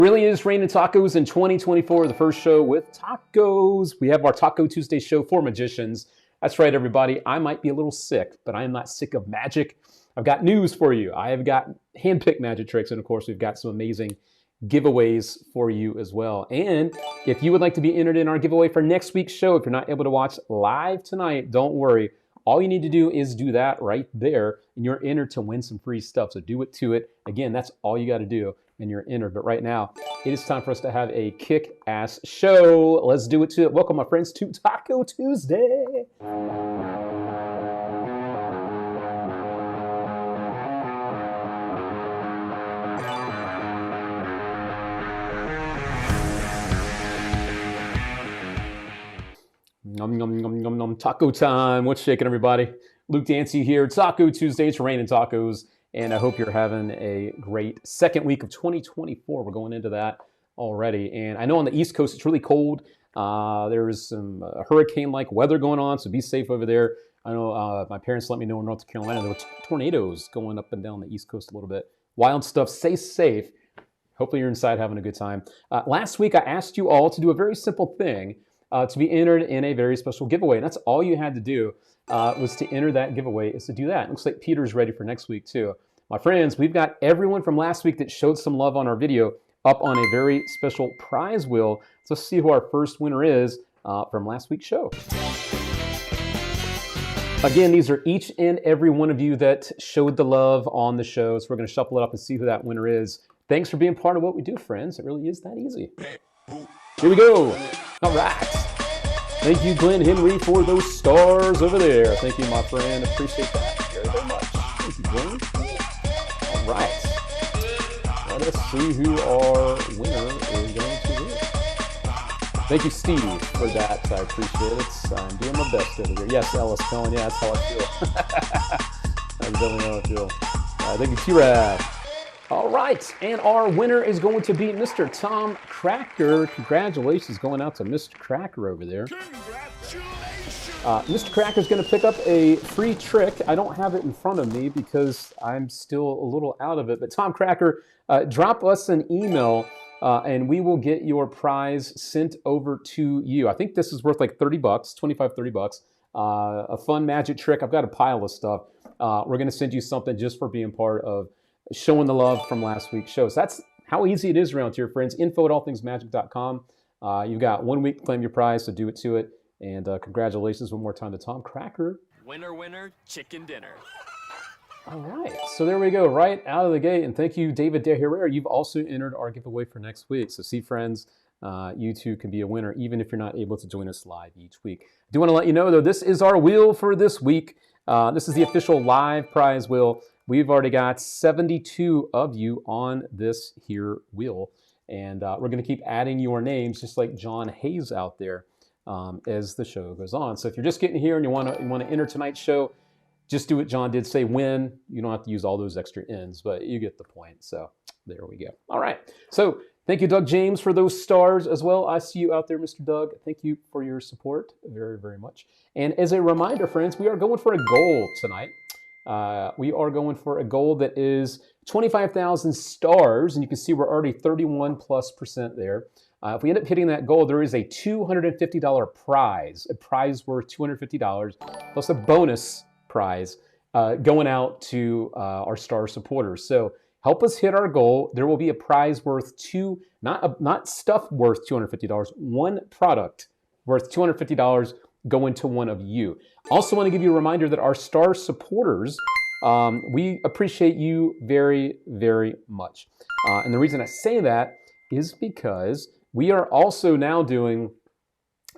Really is raining tacos in 2024, the first show with tacos. We have our Taco Tuesday show for magicians. That's right, everybody. I might be a little sick, but I am not sick of magic. I've got news for you. I have got handpicked magic tricks, and of course, we've got some amazing giveaways for you as well. And if you would like to be entered in our giveaway for next week's show, if you're not able to watch live tonight, don't worry. All you need to do is do that right there, and you're entered to win some free stuff. So do it to it. Again, that's all you got to do, and you're entered. But right now, it is time for us to have a kick-ass show. Let's do it to it. Welcome, my friends, to Taco Tuesday. Nom, nom, nom, nom, nom. Taco time. What's shaking, everybody? Luke Dancy here. Taco Tuesday. It's raining tacos. And I hope you're having a great second week of 2024. We're going into that already. And I know on the East Coast, it's really cold. There's some hurricane-like weather going on, so be safe over there. I know my parents let me know in North Carolina there were tornadoes going up and down the East Coast a little bit. Wild stuff. Stay safe. Hopefully you're inside having a good time. Last week, I asked you all to do a very simple thing. To be entered in a very special giveaway. And that's all you had to do was to enter that giveaway, is to do that. It looks like Peter's ready for next week too. My friends, we've got everyone from last week that showed some love on our video up on a very special prize wheel. So let's see who our first winner is from last week's show. Again, these are each and every one of you that showed the love on the show. So we're going to shuffle it up and see who that winner is. Thanks for being part of what we do, friends. It really is that easy. Here we go. All right. Thank you, Glenn Henry, for those stars over there. Thank you, my friend. Appreciate that very, very much. Thank you, Glenn. All right. Let us see who our winner is going to be. Thank you, Steve, for that. I appreciate it. I'm doing my best over here. Yes, Ellis, Colin. Yeah, that's how I feel. That's definitely how I feel. Thank you, T-Rad. All right, and our winner is going to be Mr. Tom Cracker. Congratulations going out to Mr. Cracker over there. Congratulations! Mr. Cracker is going to pick up a free trick. I don't have it in front of me because I'm still a little out of it. But Tom Cracker, drop us an email and we will get your prize sent over to you. I think this is worth like 30 bucks, 25, 30 bucks. A fun magic trick. I've got a pile of stuff. We're going to send you something just for being part of showing the love from last week's show. So that's how easy it is around here, friends. info@allthingsmagic.com. You've got 1 week to claim your prize, so do it to it. And congratulations one more time to Tom Cracker. Winner, winner, chicken dinner. All right, so there we go, right out of the gate. And thank you, David De Herrera. You've also entered our giveaway for next week. So see, friends, you too can be a winner, even if you're not able to join us live each week. I do want to let you know, though, this is our wheel for this week. This is the official live prize wheel. We've already got 72 of you on this here wheel. And we're going to keep adding your names, just like John Hayes out there, as the show goes on. So if you're just getting here and you want to enter tonight's show, just do what John did, say win. You don't have to use all those extra ends, but you get the point. So there we go. All right. So thank you, Doug James, for those stars as well. I see you out there, Mr. Doug. Thank you for your support very, very much. And as a reminder, friends, we are going for a goal tonight. We are going for a goal that is 25,000 stars, and you can see we're already 31+% there. If we end up hitting that goal, there is a $250 prize, a prize worth $250, plus a bonus prize going out to our star supporters. So help us hit our goal. There will be a prize worth not stuff worth $250, one product worth $250 going to one of you. Also want to give you a reminder that our star supporters, we appreciate you very, very much. And the reason I say that is because we are also now doing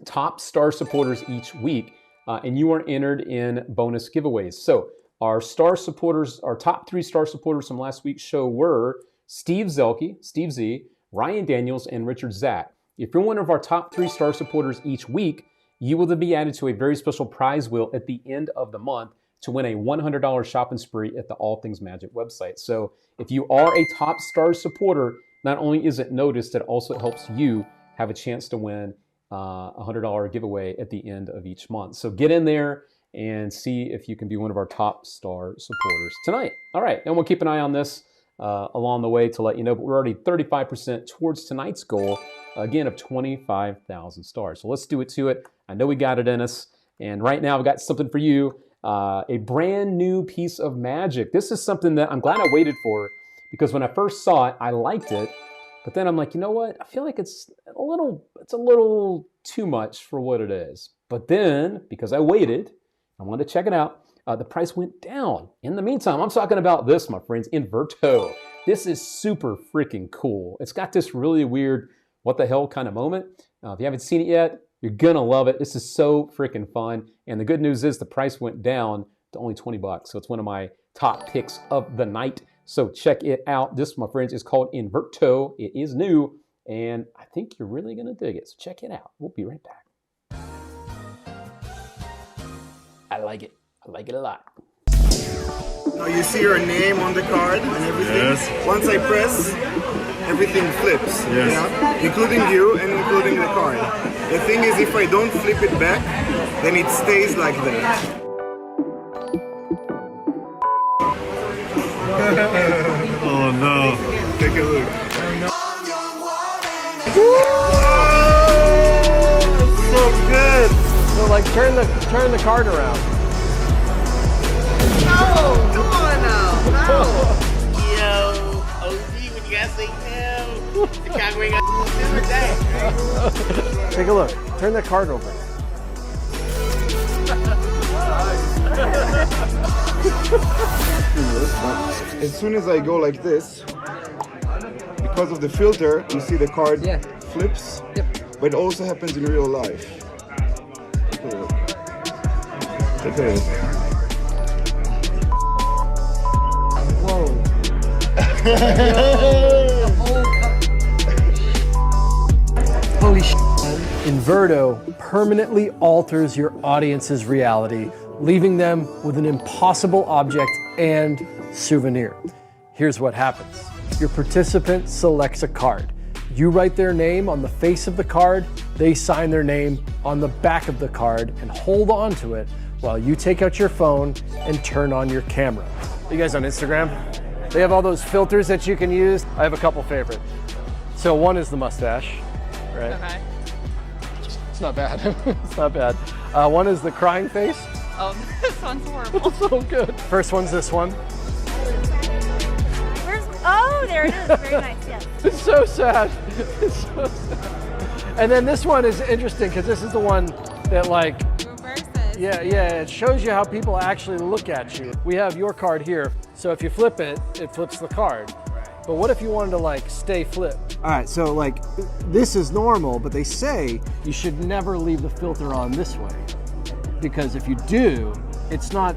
top star supporters each week, and you are entered in bonus giveaways. So our star supporters, our top 3 star supporters from last week's show were Steve Zelke, Steve Z, Ryan Daniels, and Richard Zack. If you're one of our top 3 star supporters each week, you will then be added to a very special prize wheel at the end of the month to win a $100 shopping spree at the All Things Magic website. So if you are a top star supporter, not only is it noticed, it also helps you have a chance to win a $100 giveaway at the end of each month. So get in there and see if you can be one of our top star supporters tonight. All right, and we'll keep an eye on this. along the way to let you know, but we're already 35% towards tonight's goal, again, of 25,000 stars. So let's do it to it. I know we got it in us. And right now I've got something for you, a brand new piece of magic. This is something that I'm glad I waited for, because when I first saw it, I liked it. But then I'm like, you know what? I feel like it's a little too much for what it is. But then, because I waited, I wanted to check it out. The price went down. In the meantime, I'm talking about this, my friends, Inverto. This is super freaking cool. It's got this really weird, what the hell kind of moment. If you haven't seen it yet, you're gonna love it. This is so freaking fun. And the good news is the price went down to only 20 bucks. So it's one of my top picks of the night. So check it out. This, my friends, is called Inverto. It is new, and I think you're really gonna dig it. So check it out. We'll be right back. I like it. I like it a lot. Now you see your name on the card and everything. Yes. Once I press, everything flips. Yes. Yeah? Including you and including the card. The thing is, if I don't flip it back, then it stays like that. Oh no. Take a look. So good. So like turn the card around. No, come on now. No. Yo, OG, when you guys say no, Chicago ain't got to do with that. Take a look. Turn the card over. As soon as I go like this, because of the filter, you see the card flips. Yep. But it also happens in real life. Take a look. Take a look. Whoa. Holy shit. Inverto permanently alters your audience's reality, leaving them with an impossible object and souvenir. Here's what happens. Your participant selects a card. You write their name on the face of the card, they sign their name on the back of the card and hold on to it while you take out your phone and turn on your camera. You guys on Instagram? They have all those filters that you can use. I have a couple favorite. So one is the mustache, right? Okay. It's not bad. It's not bad. One is the crying face. Oh, this one's horrible. So good. First one's this one. Oh, there it is. Very nice, yes. It's so sad. It's so sad. And then this one is interesting because this is the one that like, Reverses. yeah, it shows you how people actually look at you. We have your card here. So if you flip it, it flips the card. But what if you wanted to like stay flipped? All right, so like this is normal, but they say you should never leave the filter on this way. Because if you do, it's not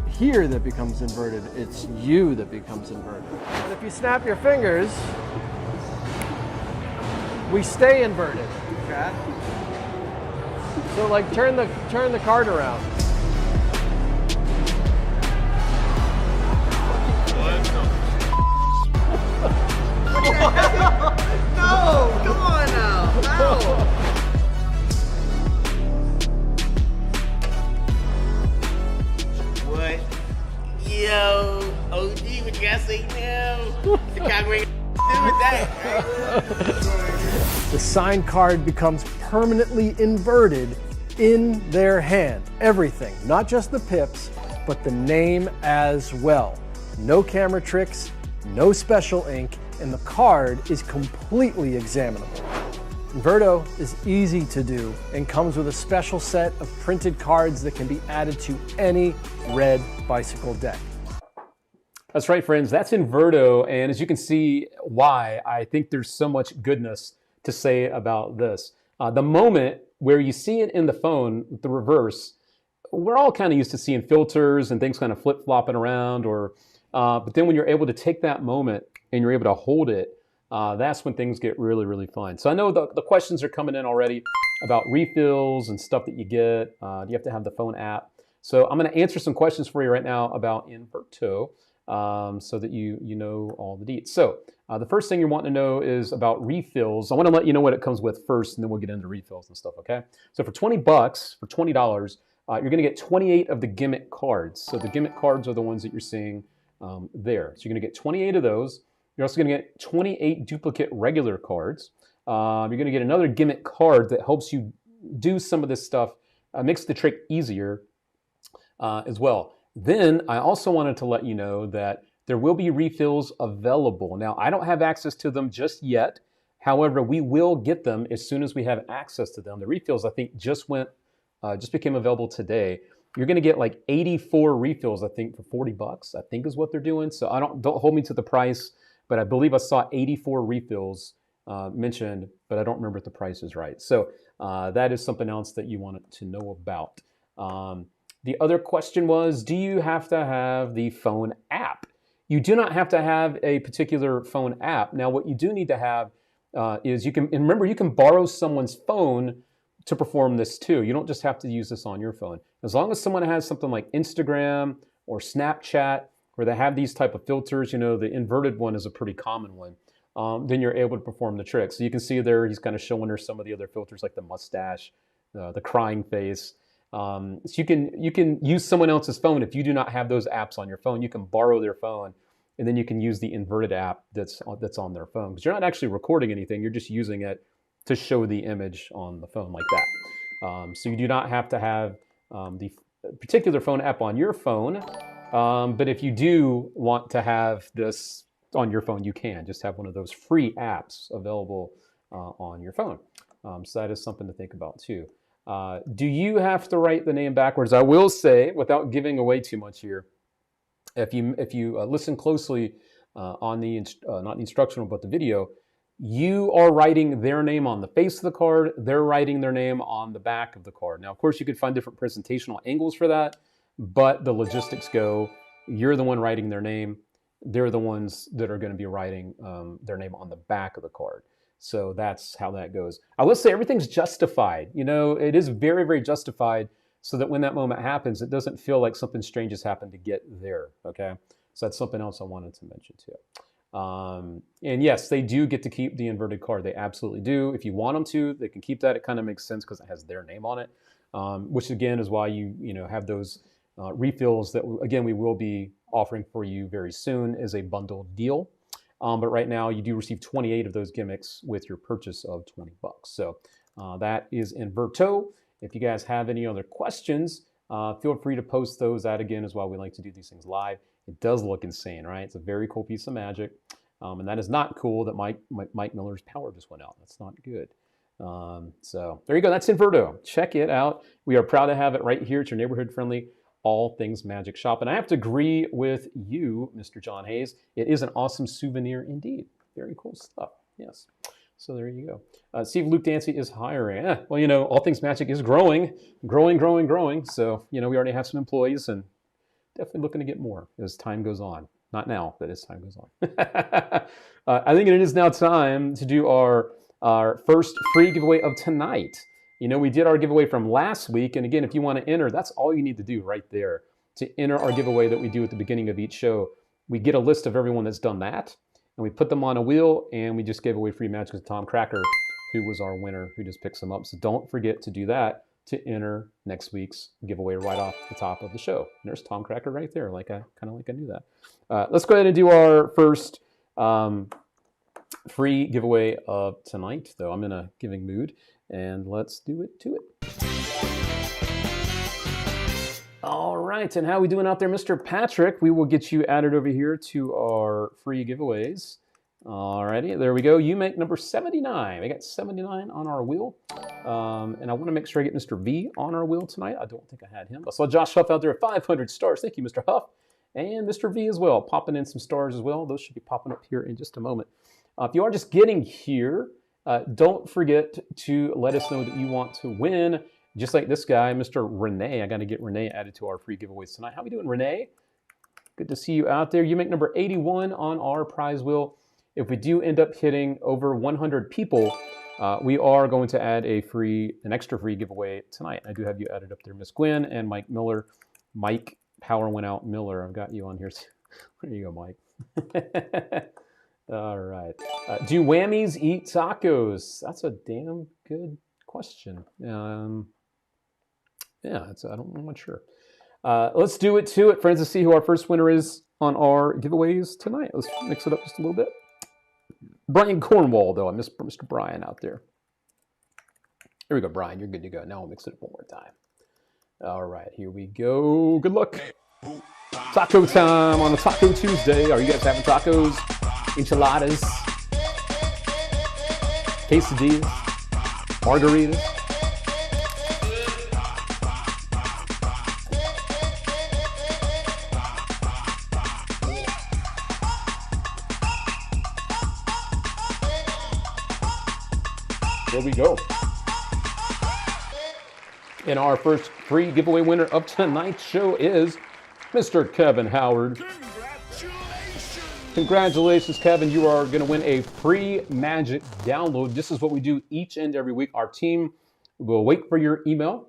here that becomes inverted, it's you that becomes inverted. And if you snap your fingers, we stay inverted. Okay. So like turn the card around. No, come on now. No. What? Yo, OG, when you guys say no, Chicago ain't got to do with that. The signed card becomes permanently inverted in their hand. Everything, not just the pips, but the name as well. No camera tricks, no special ink, and the card is completely examinable. Inverto is easy to do and comes with a special set of printed cards that can be added to any red bicycle deck. That's right, friends. That's Inverto, and as you can see why I think there's so much goodness to say about this. The moment where you see it in the phone, the reverse, we're all kind of used to seeing filters and things kind of flip-flopping around, but then when you're able to take that moment and you're able to hold it, that's when things get really, really fun. So I know the questions are coming in already about refills and stuff that you get. Do you have to have the phone app? So I'm going to answer some questions for you right now about Inverto, so that you know all the deets. So the first thing you're wanting to know is about refills. I want to let you know what it comes with first, and then we'll get into refills and stuff, okay? So for 20 bucks, for $20, you're going to get 28 of the gimmick cards. So the gimmick cards are the ones that you're seeing there. So you're going to get 28 of those. You're also going to get 28 duplicate regular cards. You're going to get another gimmick card that helps you do some of this stuff, makes the trick easier as well. Then I also wanted to let you know that there will be refills available. Now, I don't have access to them just yet. However, we will get them as soon as we have access to them. The refills, I think, just became available today. You're going to get like 84 refills, I think, for $40. I think is what they're doing. So don't hold me to the price, but I believe I saw 84 refills mentioned, but I don't remember if the price is right. So that is something else that you wanted to know about. The other question was, do you have to have the phone app? You do not have to have a particular phone app. Now, what you do need to have is you can borrow someone's phone to perform this too. You don't just have to use this on your phone. As long as someone has something like Instagram or Snapchat, where they have these type of filters, the inverted one is a pretty common one, then you're able to perform the trick. So you can see there, he's kind of showing her some of the other filters like the mustache, the crying face. So you can use someone else's phone. If you do not have those apps on your phone, you can borrow their phone, and then you can use the inverted app that's on their phone, because you're not actually recording anything. You're just using it to show the image on the phone like that. So you do not have to have the particular phone app on your phone. But if you do want to have this on your phone, you can just have one of those free apps available on your phone. So that is something to think about too. Do you have to write the name backwards? I will say, without giving away too much here, if you listen closely on the not the instructional but the video, you are writing their name on the face of the card. They're writing their name on the back of the card. Now, of course, you could find different presentational angles for that, but the logistics go, you're the one writing their name. They're the ones that are going to be writing their name on the back of the card. So that's how that goes. I will say everything's justified. It is very, very justified, so that when that moment happens, it doesn't feel like something strange has happened to get there, okay? So that's something else I wanted to mention too. And yes, they do get to keep the inverted card. They absolutely do. If you want them to, they can keep that. It kind of makes sense because it has their name on it, which again is why you have those refills that, again, we will be offering for you very soon as a bundled deal. But right now you do receive 28 of those gimmicks with your purchase of $20. So that is Inverto. If you guys have any other questions, feel free to post those. That again is why we like to do these things live. It does look insane, right? It's a very cool piece of magic. And that is not cool that Mike Miller's power just went out. That's not good. So there you go. That's Inverto. Check it out. We are proud to have it right here at your neighborhood friendly all things magic shop. And I have to agree with you, Mr. John Hayes. It is an awesome souvenir indeed. Very cool stuff. Yes. So there you go. See if Luke Dancy is hiring. Well, all things magic is growing. So, we already have some employees and definitely looking to get more as time goes on. Not now, but as time goes on. I think it is now time to do our first free giveaway of tonight. We did our giveaway from last week. And again, if you want to enter, that's all you need to do right there to enter our giveaway that we do at the beginning of each show. We get a list of everyone that's done that, and we put them on a wheel, and we just gave away free magic to Tom Cracker, who was our winner, who just picks them up. So don't forget to do that to enter next week's giveaway right off the top of the show. And there's Tom Cracker right there, kind of like I knew that. Let's go ahead and do our first free giveaway of tonight, though. I'm in a giving mood, and let's do it to it. All right, and how are we doing out there, Mr. Patrick? We will get you added over here to our free giveaways. All righty, there we go. You make number 79. We got 79 on our wheel. And I want to make sure I get Mr. V on our wheel tonight. I don't think I had him. I saw Josh Huff out there at 500 stars. Thank you, Mr. Huff. And Mr. V as well, popping in some stars as well. Those should be popping up here in just a moment. If you are just getting here, don't forget to let us know that you want to win. Just like this guy, Mr. Renee. I got to get Renee added to our free giveaways tonight. How we doing, Renee? Good to see you out there. You make number 81 on our prize wheel. If we do end up hitting over 100 people, we are going to add an extra free giveaway tonight. I do have you added up there, Miss Gwen and Mike Miller. Mike, power went out Miller. I've got you on here. There you go, Mike. All right. Do whammies eat tacos? That's a damn good question. Yeah, I'm not sure. Let's do it to it, friends, to see who our first winner is on our giveaways tonight. Let's mix it up just a little bit. Brian Cornwall, though. I missed Mr. Brian out there. Here we go, Brian. You're good to go. Now we'll mix it up one more time. All right, here we go. Good luck. Taco time on a Taco Tuesday. Are you guys having tacos, enchiladas, quesadillas, margaritas? There we go. And our first free giveaway winner of tonight's show is Mr. Kevin Howard. Congratulations, Kevin. You are going to win a free Magic download. This is what we do each and every week. Our team will wait for your email.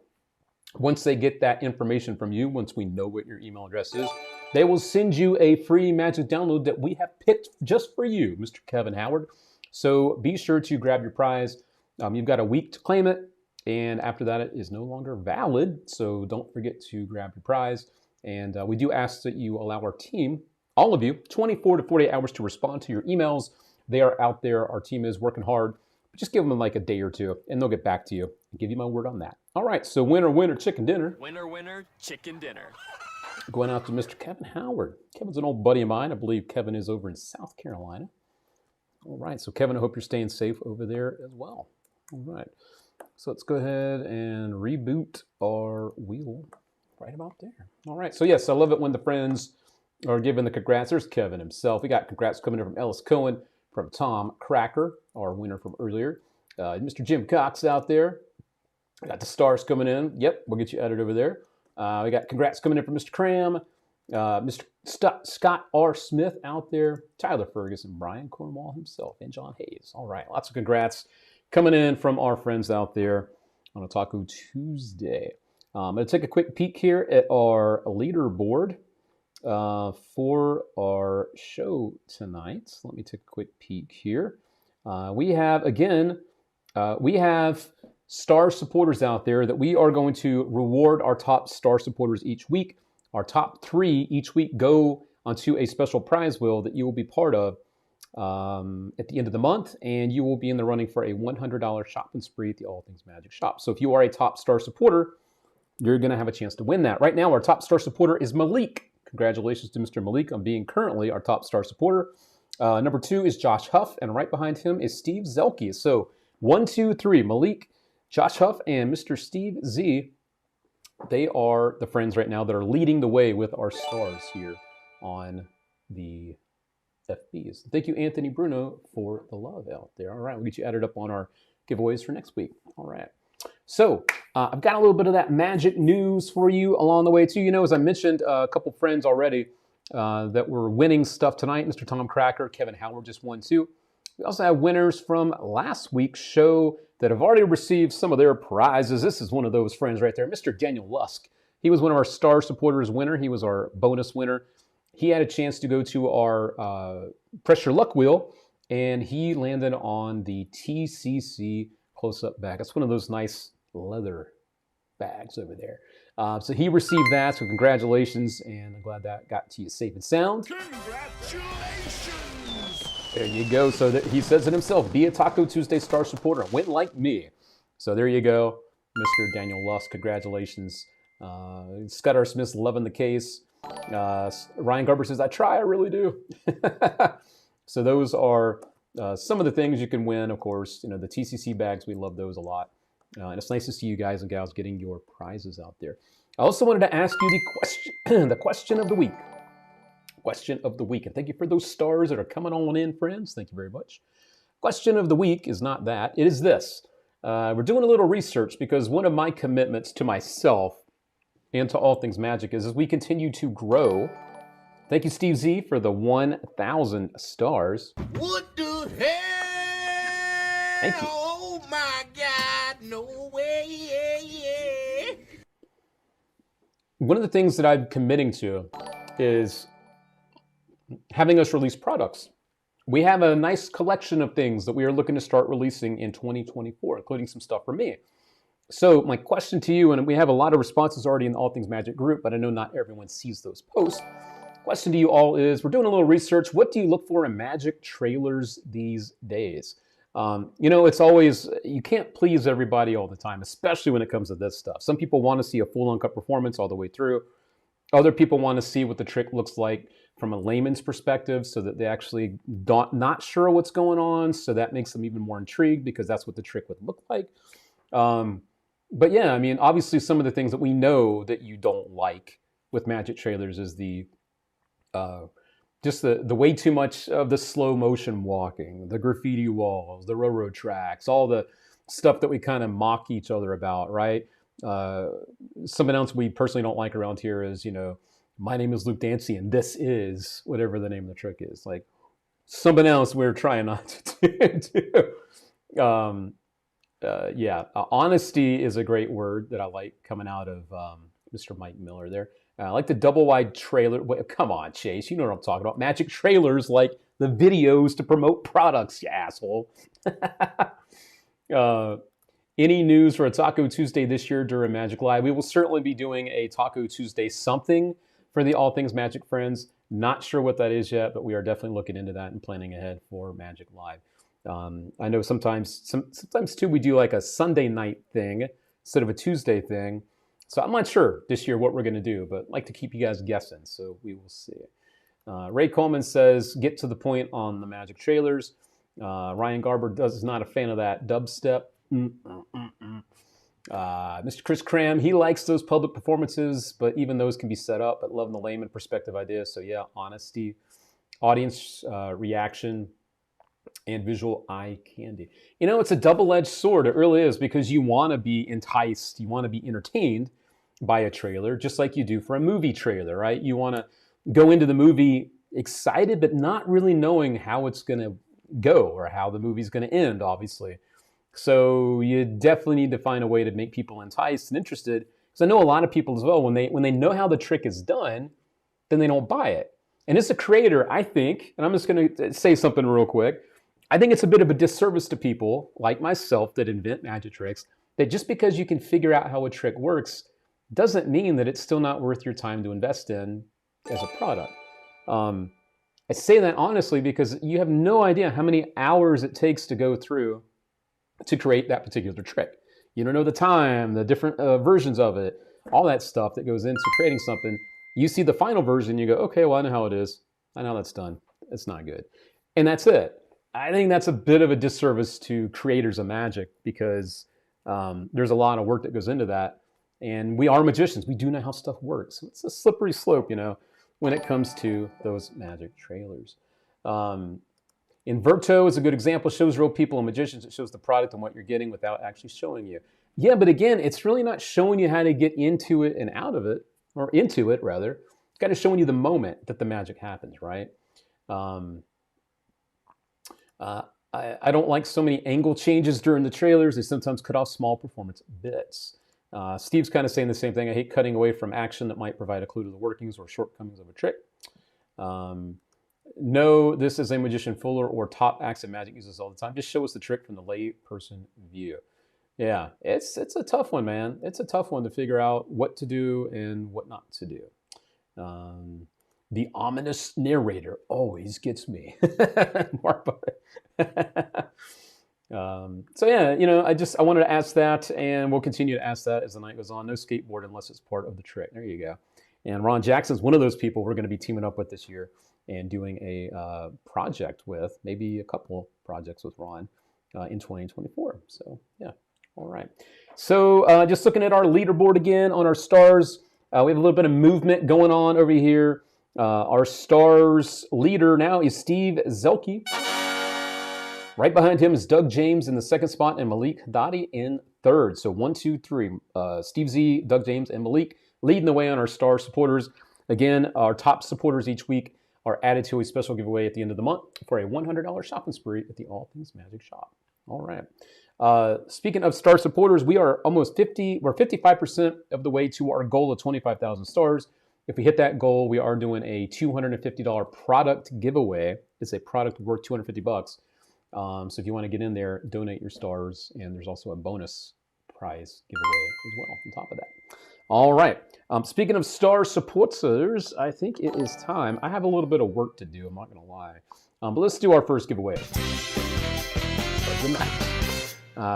Once they get that information from you, once we know what your email address is, they will send you a free Magic download that we have picked just for you, Mr. Kevin Howard. So be sure to grab your prize. You've got a week to claim it, and after that, it is no longer valid. So don't forget to grab your prize. And we do ask that you allow our team, all of you, 24 to 48 hours to respond to your emails. They are out there. Our team is working hard. But just give them like a day or two, and they'll get back to you. I'll give you my word on that. All right, so winner, winner, chicken dinner. Winner, winner, chicken dinner. Going out to Mr. Kevin Howard. Kevin's an old buddy of mine. I believe Kevin is over in South Carolina. All right, so Kevin, I hope you're staying safe over there as well. All right, so let's go ahead and reboot our wheel right about there. All right, so yes, I love it when the friends are giving the congrats. There's Kevin himself. We got congrats coming in from Ellis Cohen, from Tom Cracker, our winner from earlier. Mr. Jim Cox out there. We got the stars coming in. Yep, we'll get you added over there. We got congrats coming in from Mr. Cram, Mr. Scott R. Smith out there, Tyler Ferguson, Brian Cornwall himself, and John Hayes. All right, lots of congrats coming in from our friends out there on a Taco Tuesday. I'm going to take a quick peek here at our leaderboard for our show tonight. Let me take a quick peek here. We have star supporters out there that we are going to reward our top star supporters each week. Our top 3 each week go onto a special prize wheel that you will be part of at the end of the month, and you will be in the running for a $100 shopping spree at the All Things Magic shop. So if you are a top star supporter, you're going to have a chance to win that. Right now, our top star supporter is Malik. Congratulations to Mr. Malik on being currently our top star supporter. Number 2 is Josh Huff, and right behind him is Steve Zelke. So 1, 2, 3, Malik, Josh Huff, and Mr. Steve Z. They are the friends right now that are leading the way with our stars here on the FBs. Thank you, Anthony Bruno, for the love out there. All right, we'll get you added up on our giveaways for next week. All right. So I've got a little bit of that magic news for you along the way too. You know, as I mentioned, a couple friends already that were winning stuff tonight. Mr. Tom Cracker, Kevin Howard just won too. We also have winners from last week's show that have already received some of their prizes. This is one of those friends right there, Mr. Daniel Lusk. He was one of our star supporters winner. He was our bonus winner. He had a chance to go to our pressure luck wheel, and he landed on the TCC close-up bag. That's one of those nice leather bags over there. So he received that, so congratulations, and I'm glad that got to you safe and sound. Congratulations! There you go. So that he says it himself, be a Taco Tuesday star supporter, win like me. So there you go, Mr. Daniel Lusk, congratulations. Scott R. Smith's loving the case. Ryan Garber says, I try, I really do. So those are some of the things you can win, of course. You know, the TCC bags, we love those a lot. And it's nice to see you guys and gals getting your prizes out there. I also wanted to ask you the question of the week. Question of the week. And thank you for those stars that are coming on in, friends. Thank you very much. Question of the week is not that. It is this. We're doing a little research because one of my commitments to myself and to All Things Magic is as we continue to grow. Thank you, Steve Z, for the 1,000 stars. What the hell? Thank you. Oh my God, no way. One of the things that I'm committing to is having us release products. We have a nice collection of things that we are looking to start releasing in 2024, including some stuff for me. So my question to you, and we have a lot of responses already in the All Things Magic group, but I know not everyone sees those posts. question to you all is, we're doing a little research. What do you look for in Magic trailers these days? It's always, you can't please everybody all the time, especially when it comes to this stuff. Some people want to see a full uncut performance all the way through. Other people want to see what the trick looks like from a layman's perspective, so that they actually not sure what's going on. So that makes them even more intrigued, because that's what the trick would look like. But yeah, I mean, obviously some of the things that we know that you don't like with Magic trailers is just the way too much of the slow motion walking, the graffiti walls, the railroad tracks, all the stuff that we kind of mock each other about, right? Something else we personally don't like around here is, my name is Luke Dancy and this is whatever the name of the trick is. Like, something else we're trying not to do. Honesty is a great word that I like coming out of Mr. Mike Miller there. I like the double wide trailer. Wait, come on, Chase. You know what I'm talking about. Magic trailers, like the videos to promote products, you asshole. Any news for a Taco Tuesday this year during Magic Live? We will certainly be doing a Taco Tuesday something for the All Things Magic friends. Not sure what that is yet, but we are definitely looking into that and planning ahead for Magic Live. I know sometimes too, we do like a Sunday night thing instead of a Tuesday thing. So I'm not sure this year what we're going to do, but I'd like to keep you guys guessing, so we will see. Ray Coleman says, get to the point on the Magic trailers. Ryan Garber is not a fan of that dubstep. Mr. Chris Cram, he likes those public performances, but even those can be set up. But loving the layman perspective idea. So yeah, honesty, audience reaction, and visual eye candy. It's a double-edged sword. It really is, because you want to be enticed, you want to be entertained by a trailer, just like you do for a movie trailer, right? You want to go into the movie excited, but not really knowing how it's going to go or how the movie's going to end, obviously. So you definitely need to find a way to make people enticed and interested. Because I know a lot of people as well, when they know how the trick is done, then they don't buy it. And as a creator, I think, and I'm just going to say something real quick, I think it's a bit of a disservice to people like myself that invent magic tricks, that just because you can figure out how a trick works doesn't mean that it's still not worth your time to invest in as a product. I say that honestly because you have no idea how many hours it takes to go through to create that particular trick. You don't know the time, the different versions of it, all that stuff that goes into creating something. You see the final version, you go, okay, well, I know how it is. I know that's done. It's not good. And that's it. I think that's a bit of a disservice to creators of magic, because there's a lot of work that goes into that. And we are magicians. We do know how stuff works. It's a slippery slope, when it comes to those magic trailers. Inverto is a good example. It shows real people and magicians. It shows the product and what you're getting without actually showing you. Yeah, but again, it's really not showing you how to get into it and out of it, or into it, rather. It's kind of showing you the moment that the magic happens, right? I don't like so many angle changes during the trailers. They sometimes cut off small performance bits. Steve's kind of saying the same thing. I hate cutting away from action that might provide a clue to the workings or shortcomings of a trick. No, this is a magician fuller or top acts of magic uses all the time. Just show us the trick from the lay person view. Yeah, it's a tough one, man. It's a tough one to figure out what to do and what not to do. The ominous narrator always gets me. So yeah, I wanted to ask that, and we'll continue to ask that as the night goes on. No skateboard unless it's part of the trick. There you go. And Ron Jackson's one of those people we're going to be teaming up with this year and doing a project with, maybe a couple projects with Ron in 2024. So yeah, all right. So just looking at our leaderboard again on our stars, we have a little bit of movement going on over here. Our stars leader now is Steve Zelke. Right behind him is Doug James in the second spot and Malik Dottie in third. So 1, 2, 3. Steve Z, Doug James, and Malik leading the way on our star supporters. Again, our top supporters each week are added to a special giveaway at the end of the month for a $100 shopping spree at the All Things Magic shop. All right. Speaking of star supporters, we are we're 55% of the way to our goal of 25,000 stars. If we hit that goal, we are doing a $250 product giveaway. It's a product worth $250. So if you want to get in there, donate your stars, and there's also a bonus prize giveaway as well on top of that. All right. Speaking of star supporters, I think it is time. I have a little bit of work to do. I'm not going to lie. But let's do our first giveaway.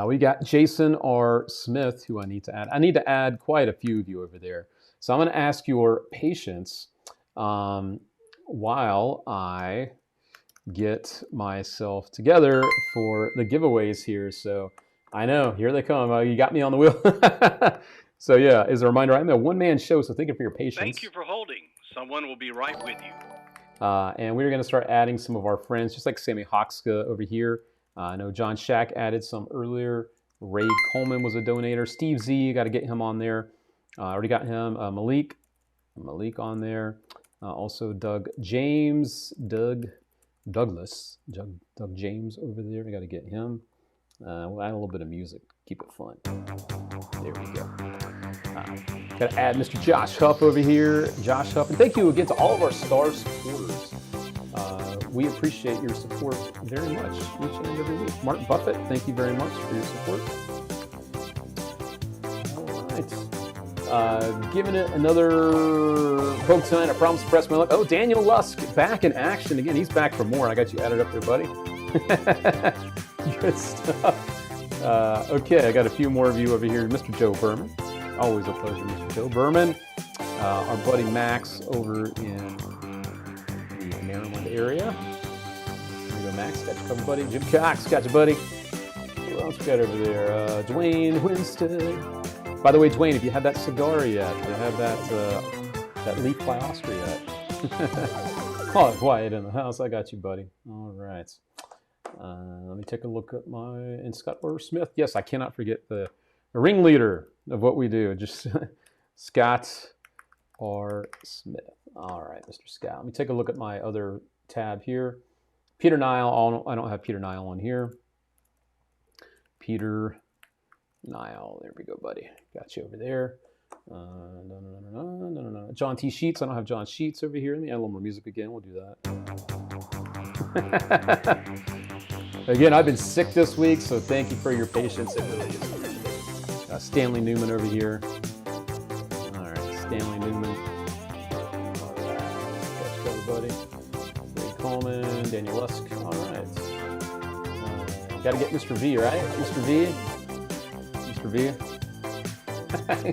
We got Jason R. Smith, who I need to add. I need to add quite a few of you over there. So I'm going to ask your patience while I get myself together for the giveaways here. So I know, here they come. You got me on the wheel. So yeah, as a reminder, I'm a one-man show, so thank you for your patience. Thank you for holding. Someone will be right with you. And we're going to start adding some of our friends, just like Sammy Hoxka over here. I know John Shack added some earlier. Ray Coleman was a donator. Steve Z, got to get him on there. Already got him. Malik on there. Also Doug James, Doug James over there. We got to get him. We'll add a little bit of music. Keep it fun. There we go. Got to add Mr. Josh Huff over here. Josh Huff. And thank you again to all of our star supporters. We appreciate your support very much each and every week. Mark Buffett, thank you very much for your support. All right. Giving it another poke tonight. I promise to press my luck. Oh, Daniel Lusk back in action again. He's back for more. I got you added up there, buddy. Good stuff. Okay, I got a few more of you over here. Mr. Joe Berman. Always a pleasure, Mr. Joe Berman. Our buddy Max over in the Maryland area. There you go, Max. Got you covered, buddy. Jim Cox, got you, buddy. Who else we got over there? Dwayne Winstead. By the way, Dwayne, if you have that cigar yet, you have that Leaf by Austria yet. Oh, quiet in the house. I got you, buddy. All right. Let me take a look at and Scott R. Smith. Yes, I cannot forget the ringleader of what we do. Just Scott R. Smith. All right, Mr. Scott. Let me take a look at my other tab here. Peter Nile. I don't have Peter Nile on here. Peter Nile. There we go, buddy. Got you over there. John T. Sheets. I don't have John Sheets over here. Let me add a little more music again. We'll do that. Again, I've been sick this week, so thank you for your patience. It really is. Stanley Newman over here. All right, Stanley Newman. All right, got you, everybody. Ray Coleman, Daniel Lusk. All right. Got to get Mr. V, right? Mr. V. Mr. V.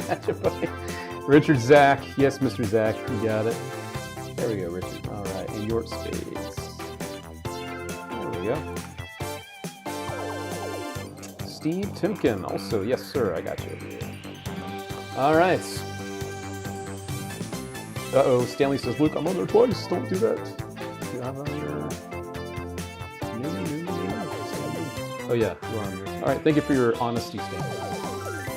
Got you, buddy. Richard Zach. Yes, Mr. Zach. You got it. There we go, Richard. All right, in your space. There we go. Steve Timken, also, yes, sir, I got you. All right. Uh-oh, Stanley says, Luke, I'm on there twice. Don't do that. You have on there. Oh, yeah, you're on there. All right, thank you for your honesty, Stanley.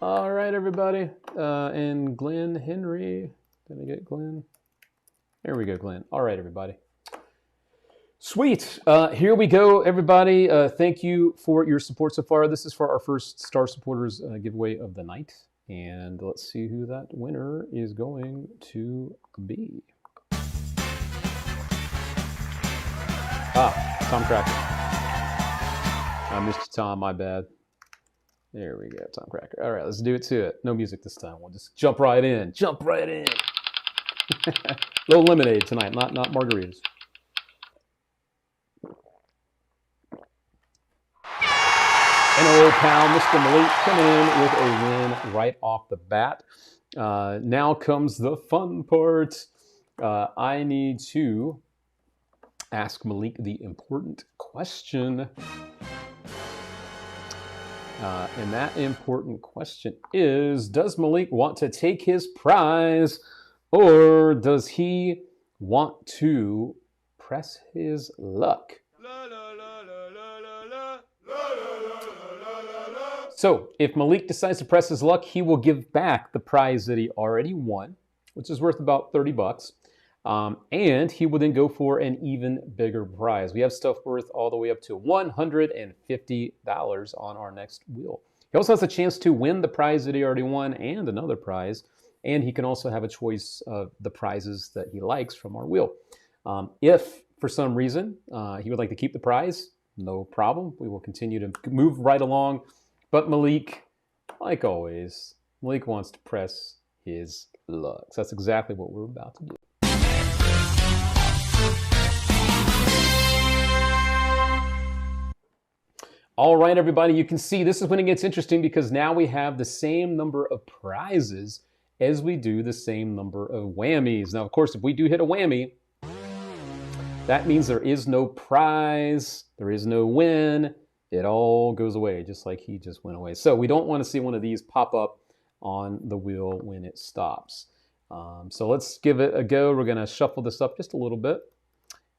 All right, everybody. And Glenn Henry. Did I get Glenn? There we go, Glenn. All right, everybody. Sweet. Here we go, everybody. Thank you for your support so far. This is for our first Star Supporters giveaway of the night. And let's see who that winner is going to be. Tom Cracker. I missed Tom, my bad. There we go, Tom Cracker. All right, let's do it to it. No music this time. We'll just jump right in. Jump right in. Little lemonade tonight, not margaritas. And old pal, Mr. Malik, coming in with a win right off the bat. Now comes the fun part. I need to ask Malik the important question. And that important question is, does Malik want to take his prize, or does he want to press his luck? So if Malik decides to press his luck, he will give back the prize that he already won, which is worth about $30. And he will then go for an even bigger prize. We have stuff worth all the way up to $150 on our next wheel. He also has a chance to win the prize that he already won and another prize. And he can also have a choice of the prizes that he likes from our wheel. If for some reason he would like to keep the prize, no problem. We will continue to move right along. But Malik, like always, Malik wants to press his luck. So that's exactly what we're about to do. All right, everybody, you can see this is when it gets interesting because now we have the same number of prizes as we do the same number of whammies. Now, of course, if we do hit a whammy, that means there is no prize, there is no win. It all goes away, just like he just went away. So we don't want to see one of these pop up on the wheel when it stops. So let's give it a go. We're going to shuffle this up just a little bit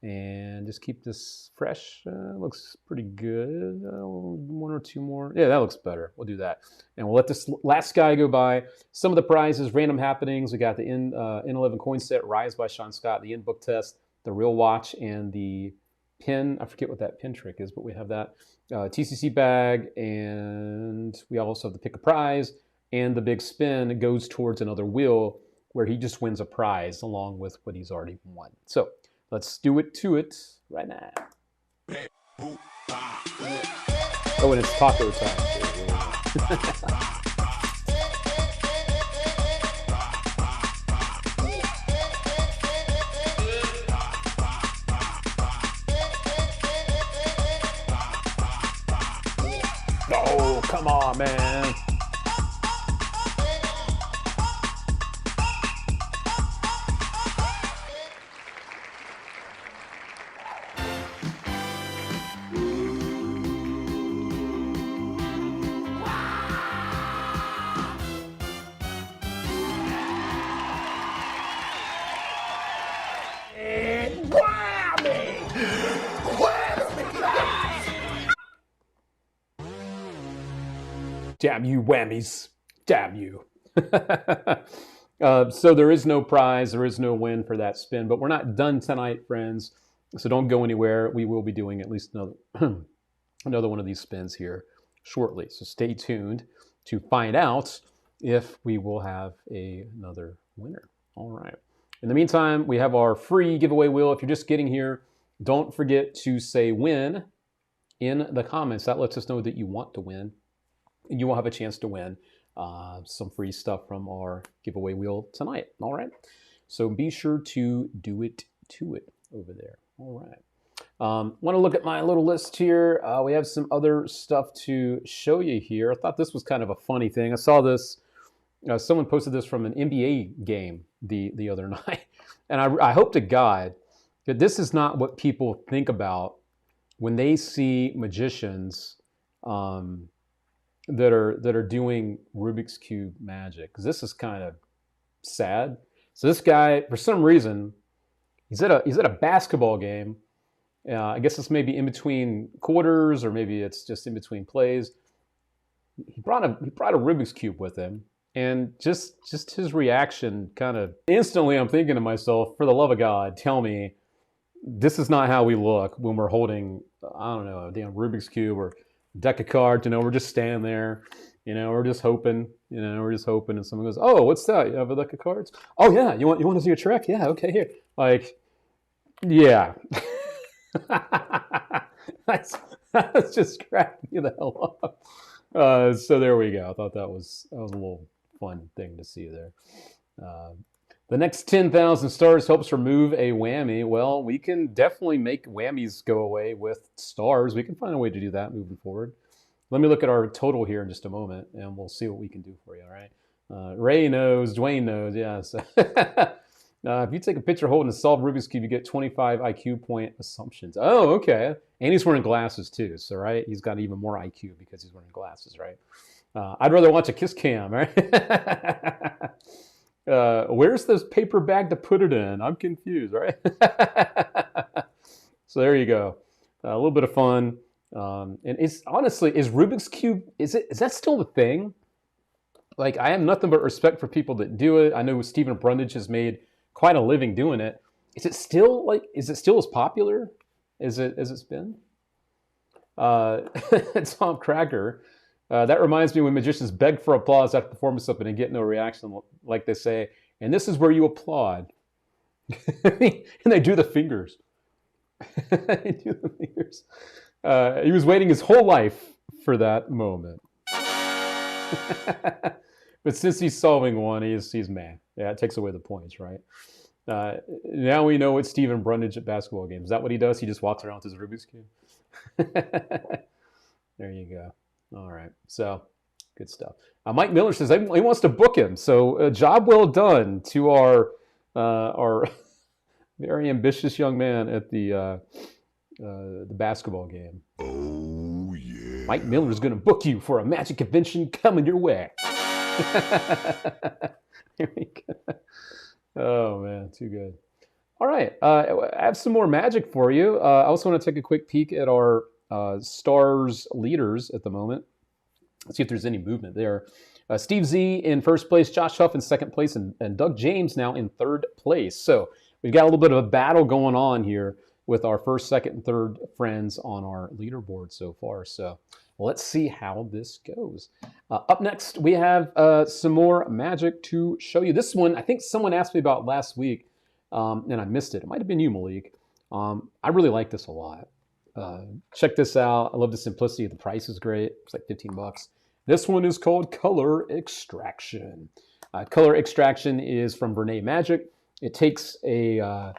and just keep this fresh. Looks pretty good. One or two more. Yeah, that looks better. We'll do that. And we'll let this last guy go by. Some of the prizes, random happenings. We got the N11 coin set, Rise by Sean Scott, the in-book test, the real watch, and the pin. I forget what that pin trick is, but we have that. TCC bag, and we also have the pick a prize, and the big spin goes towards another wheel where he just wins a prize along with what he's already won. So let's do it to it right now. Oh, and it's taco time. Oh, come on, man. Damn you, whammies. Damn you. So there is no prize. There is no win for that spin. But we're not done tonight, friends. So don't go anywhere. We will be doing at least another one of these spins here shortly. So stay tuned to find out if we will have another winner. All right. In the meantime, we have our free giveaway wheel. If you're just getting here, don't forget to say win in the comments. That lets us know that you want to win. And you will have a chance to win some free stuff from our giveaway wheel tonight. All right. So be sure to do it to it over there. All right. Want to look at my little list here. We have some other stuff to show you here. I thought this was kind of a funny thing. I saw this. Someone posted this from an NBA game the other night. And I hope to God that this is not what people think about when they see magicians that are doing Rubik's Cube magic, because this is kind of sad. So this guy, for some reason, he's at a basketball game. I guess it's maybe in between quarters, or maybe it's just in between plays. He brought a Rubik's Cube with him, and just his reaction, kind of instantly, I'm thinking to myself, for the love of God, tell me this is not how we look when we're holding, I don't know, a damn Rubik's Cube or deck of cards. We're just standing there, we're just hoping, and someone goes, oh, what's that? You have a deck of cards? Oh yeah, you want to see a trick? Yeah, okay, here. Like, yeah. that's just cracking me the hell up. So there we go. I thought that was a little fun thing to see there. The next 10,000 stars helps remove a whammy. Well, we can definitely make whammies go away with stars. We can find a way to do that moving forward. Let me look at our total here in just a moment, and we'll see what we can do for you, all right? Ray knows, Dwayne knows, yes. If you take a picture holding a solved Rubik's Cube, you get 25 IQ point assumptions. Oh, okay. And he's wearing glasses too, so right? He's got even more IQ because he's wearing glasses, right? I'd rather watch a kiss cam, right? Where's this paper bag to put it in? I'm confused, right? So there you go. A little bit of fun. And is Rubik's Cube, is that still the thing? Like, I have nothing but respect for people that do it. I know Stephen Brundage has made quite a living doing it. Is it still as popular as it's been? Tom Cracker. That reminds me when magicians beg for applause after performing something and get no reaction, like they say, and this is where you applaud. And they do the fingers. They do the fingers. He was waiting his whole life for that moment. But since he's solving one, he's mad. Yeah, it takes away the points, right? Now we know it's Stephen Brundage at basketball games. Is that what he does? He just walks around with his Rubik's Cube? There you go. All right. So, good stuff. Mike Miller says he wants to book him. So, job well done to our very ambitious young man at the basketball game. Oh, yeah. Mike Miller is going to book you for a Magic convention coming your way. Here we go. Oh, man. Too good. All right. I have some more Magic for you. I also want to take a quick peek at our Stars leaders at the moment. Let's see if there's any movement there. Steve Z in first place, Josh Huff in second place, and Doug James now in third place. So we've got a little bit of a battle going on here with our first, second, and third friends on our leaderboard so far. So let's see how this goes. Up next, we have some more Magic to show you. This one, I think someone asked me about last week, and I missed it. It might have been you, Malik. I really like this a lot. Check this out. I love the simplicity. The price is great. It's like $15. This one is called Color Extraction. Color Extraction is from Vernay Magic. It takes a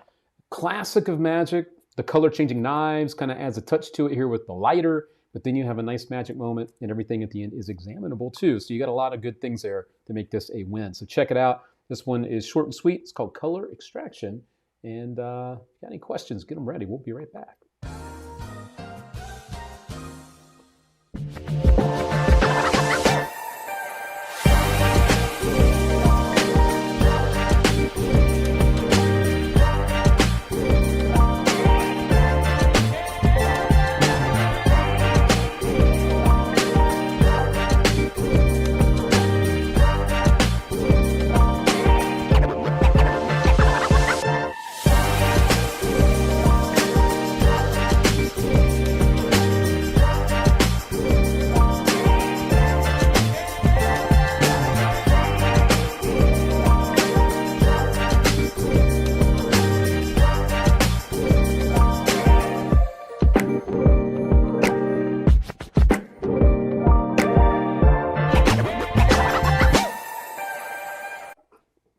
classic of Magic, the color changing knives, kind of adds a touch to it here with the lighter, but then you have a nice Magic moment, and everything at the end is examinable too. So you got a lot of good things there to make this a win. So check it out. This one is short and sweet. It's called Color Extraction. And if you got any questions, get them ready. We'll be right back.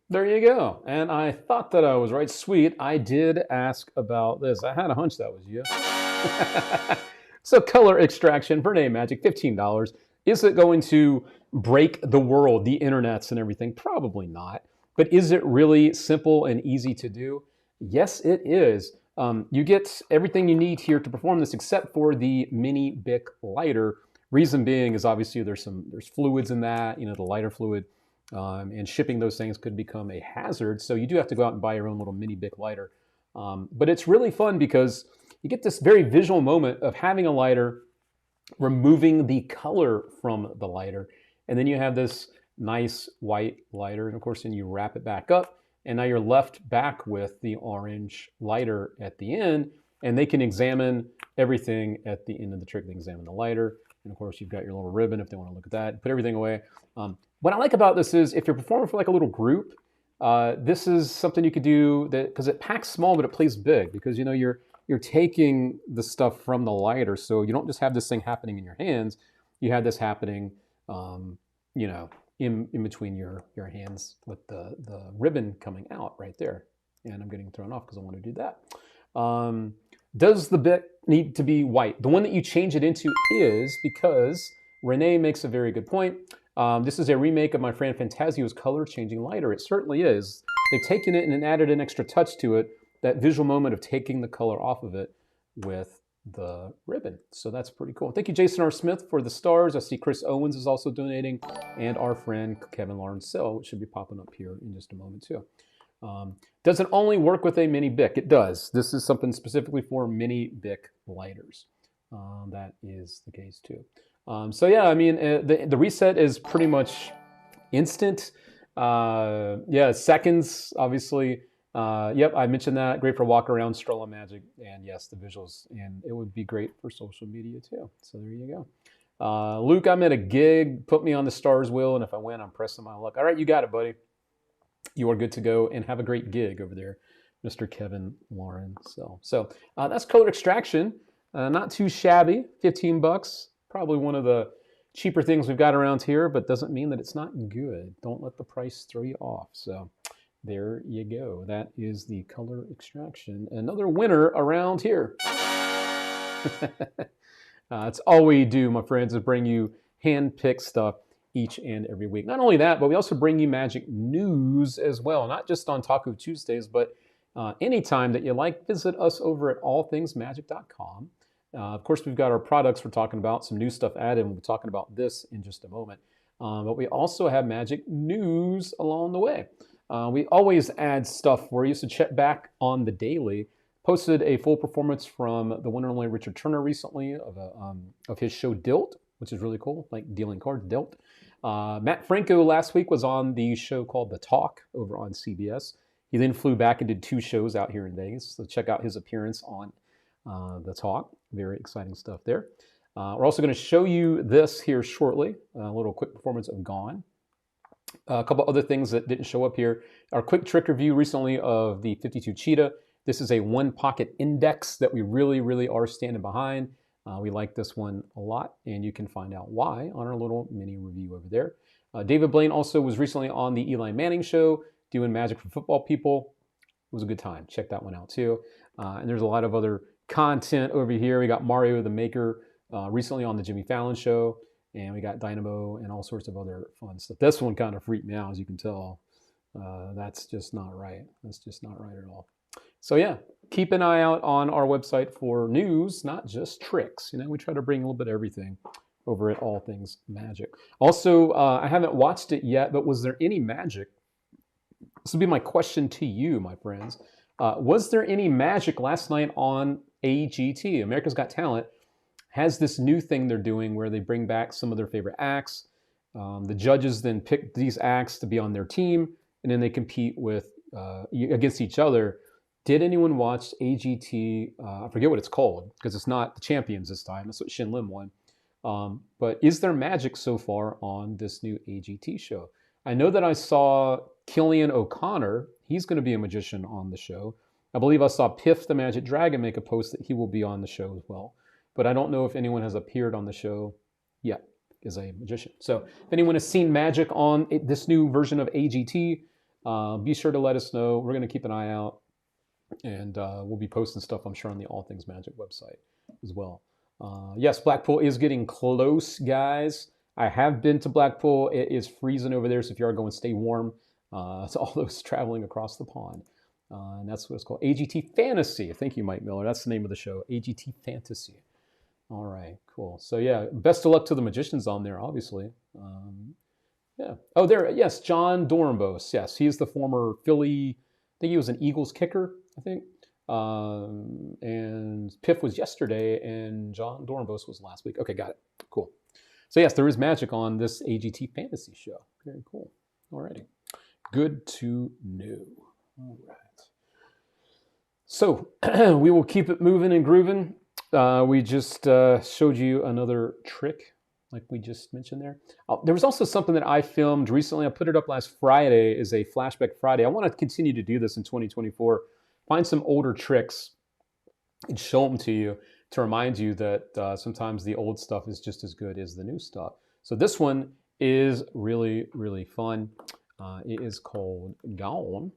There you go. And I thought that I was right. Sweet. I did ask about this. I had a hunch that was you. So Color Extraction, Vernay Magic, $15. Is it going to break the world, the internets and everything? Probably not. But is it really simple and easy to do? Yes, it is. You get everything you need here to perform this except for the mini Bic lighter. Reason being is obviously there's fluids in that, the lighter fluid. And shipping those things could become a hazard. So you do have to go out and buy your own little mini Bic lighter. But it's really fun because you get this very visual moment of having a lighter, removing the color from the lighter, and then you have this nice white lighter. And of course, then you wrap it back up, and now you're left back with the orange lighter at the end, and they can examine everything at the end of the trick. They examine the lighter, and of course, you've got your little ribbon if they want to look at that. Put everything away. What I like about this is if you're performing for like a little group, this is something you could do that because it packs small, but it plays big because you're taking the stuff from the lighter, so you don't just have this thing happening in your hands. You have this happening, in between your hands with the ribbon coming out right there. And I'm getting thrown off because I want to do that. Does the bit need to be white? The one that you change it into is because Renee makes a very good point. This is a remake of my friend Fantasio's color changing lighter. It certainly is. They've taken it and added an extra touch to it, that visual moment of taking the color off of it with the ribbon. So that's pretty cool. Thank you, Jason R. Smith, for the stars. I see Chris Owens is also donating, and our friend Kevin Lawrence-Sell, which should be popping up here in just a moment too. Does it only work with a mini Bic? It does. This is something specifically for mini Bic lighters. That is the case too. So yeah, I mean, the reset is pretty much instant. Seconds, obviously. Yep, I mentioned that. Great for walk around, stroll on Magic, and yes, the visuals. And it would be great for social media too. So there you go. Luke, I'm at a gig. Put me on the stars wheel, and if I win, I'm pressing my luck. All right, you got it, buddy. You are good to go, and have a great gig over there, Mr. Kevin Lauren. So that's Color Extraction. Not too shabby. $15. Probably one of the cheaper things we've got around here, but doesn't mean that it's not good. Don't let the price throw you off. So there you go. That is the color extraction. Another winner around here. That's all we do, my friends, is bring you hand-picked stuff each and every week. Not only that, but we also bring you magic news as well. Not just on Taco Tuesdays, but anytime that you like, visit us over at allthingsmagic.com. Of course, we've got our products we're talking about, some new stuff added, and we'll be talking about this in just a moment. But we also have magic news along the way. We always add stuff for you, so check back on the daily. Posted a full performance from the one and only Richard Turner recently of his show Dealt, which is really cool, like dealing cards, Dealt. Matt Franco last week was on the show called The Talk over on CBS. He then flew back and did 2 shows out here in Vegas, so check out his appearance on The Talk. Very exciting stuff there. We're also going to show you this here shortly, a little quick performance of Gone. A couple other things that didn't show up here. Our quick trick review recently of the 52 Cheetah. This is a one pocket index that we really are standing behind. We like this one a lot, and you can find out why on our little mini review over there. David Blaine also was recently on the Eli Manning show doing Magic for Football People. It was a good time. Check that one out too. And there's a lot of other content over here. We got Mario the Maker recently on the Jimmy Fallon show, and we got Dynamo and all sorts of other fun stuff. This one kind of freaked me out, as you can tell. That's just not right. That's just not right at all. So yeah, keep an eye out on our website for news, not just tricks. You know, we try to bring a little bit of everything over at All Things Magic. Also, I haven't watched it yet, but was there any magic? This would be my question to you, my friends. Was there any magic last night on AGT? America's Got Talent has this new thing they're doing where they bring back some of their favorite acts. The judges then pick these acts to be on their team, and then they compete with against each other. Did anyone watch AGT? I forget what it's called because it's not the Champions this time. That's what Shin Lim won. But is there magic so far on this new AGT show? I know that I saw Killian O'Connor. He's going to be a magician on the show. I believe I saw Piff the Magic Dragon make a post that he will be on the show as well. But I don't know if anyone has appeared on the show yet as a magician. So if anyone has seen magic on this new version of AGT, be sure to let us know. We're going to keep an eye out. And we'll be posting stuff, I'm sure, on the All Things Magic website as well. Yes, Blackpool is getting close, guys. I have been to Blackpool. It is freezing over there, so if you are going, stay warm. To all those traveling across the pond. And that's what it's called, AGT Fantasy. Thank you, Mike Miller. That's the name of the show, AGT Fantasy. All right, cool. So yeah, best of luck to the magicians on there, obviously. Yeah. Oh, there, yes, John Dornbos. Yes, he's the former Philly, I think he was an Eagles kicker, I think. And Piff was yesterday, and John Dornbos was last week. Okay, got it. Cool. So yes, there is magic on this AGT Fantasy show. Very cool. Alrighty. Good to know. All right. So we will keep it moving and grooving. We just showed you another trick, like we just mentioned there. There was also something that I filmed recently. I put it up last Friday as a Flashback Friday. I want to continue to do this in 2024. Find some older tricks and show them to you to remind you that sometimes the old stuff is just as good as the new stuff. So this one is really fun. It is called Gone,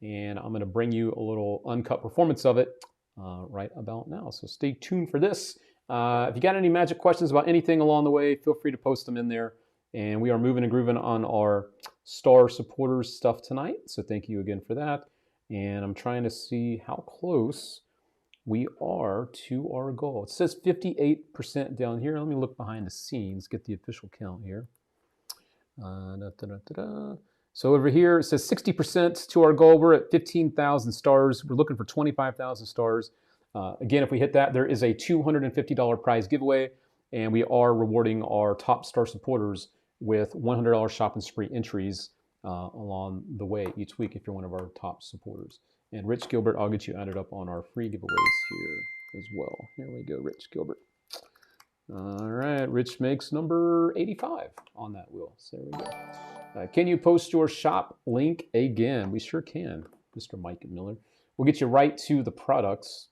and I'm going to bring you a little uncut performance of it right about now. So stay tuned for this. If you got any magic questions about anything along the way, feel free to post them in there. And we are moving and grooving on our Star Supporters stuff tonight. So thank you again for that. And I'm trying to see how close we are to our goal. It says 58% down here. Let me look behind the scenes, get the official count here. So over here, it says 60% to our goal. We're at 15,000 stars. We're looking for 25,000 stars. Again, if we hit that, there is a $250 prize giveaway, and we are rewarding our top Star supporters with $100 shop and spree entries along the way each week if you're one of our top supporters. And Rich Gilbert, I'll get you added up on our free giveaways here as well. Here we go, Rich Gilbert. All right, Rich makes number 85 on that wheel. So there we go. Can you post your shop link again? We sure can, Mr. Mike Miller. We'll get you right to the products.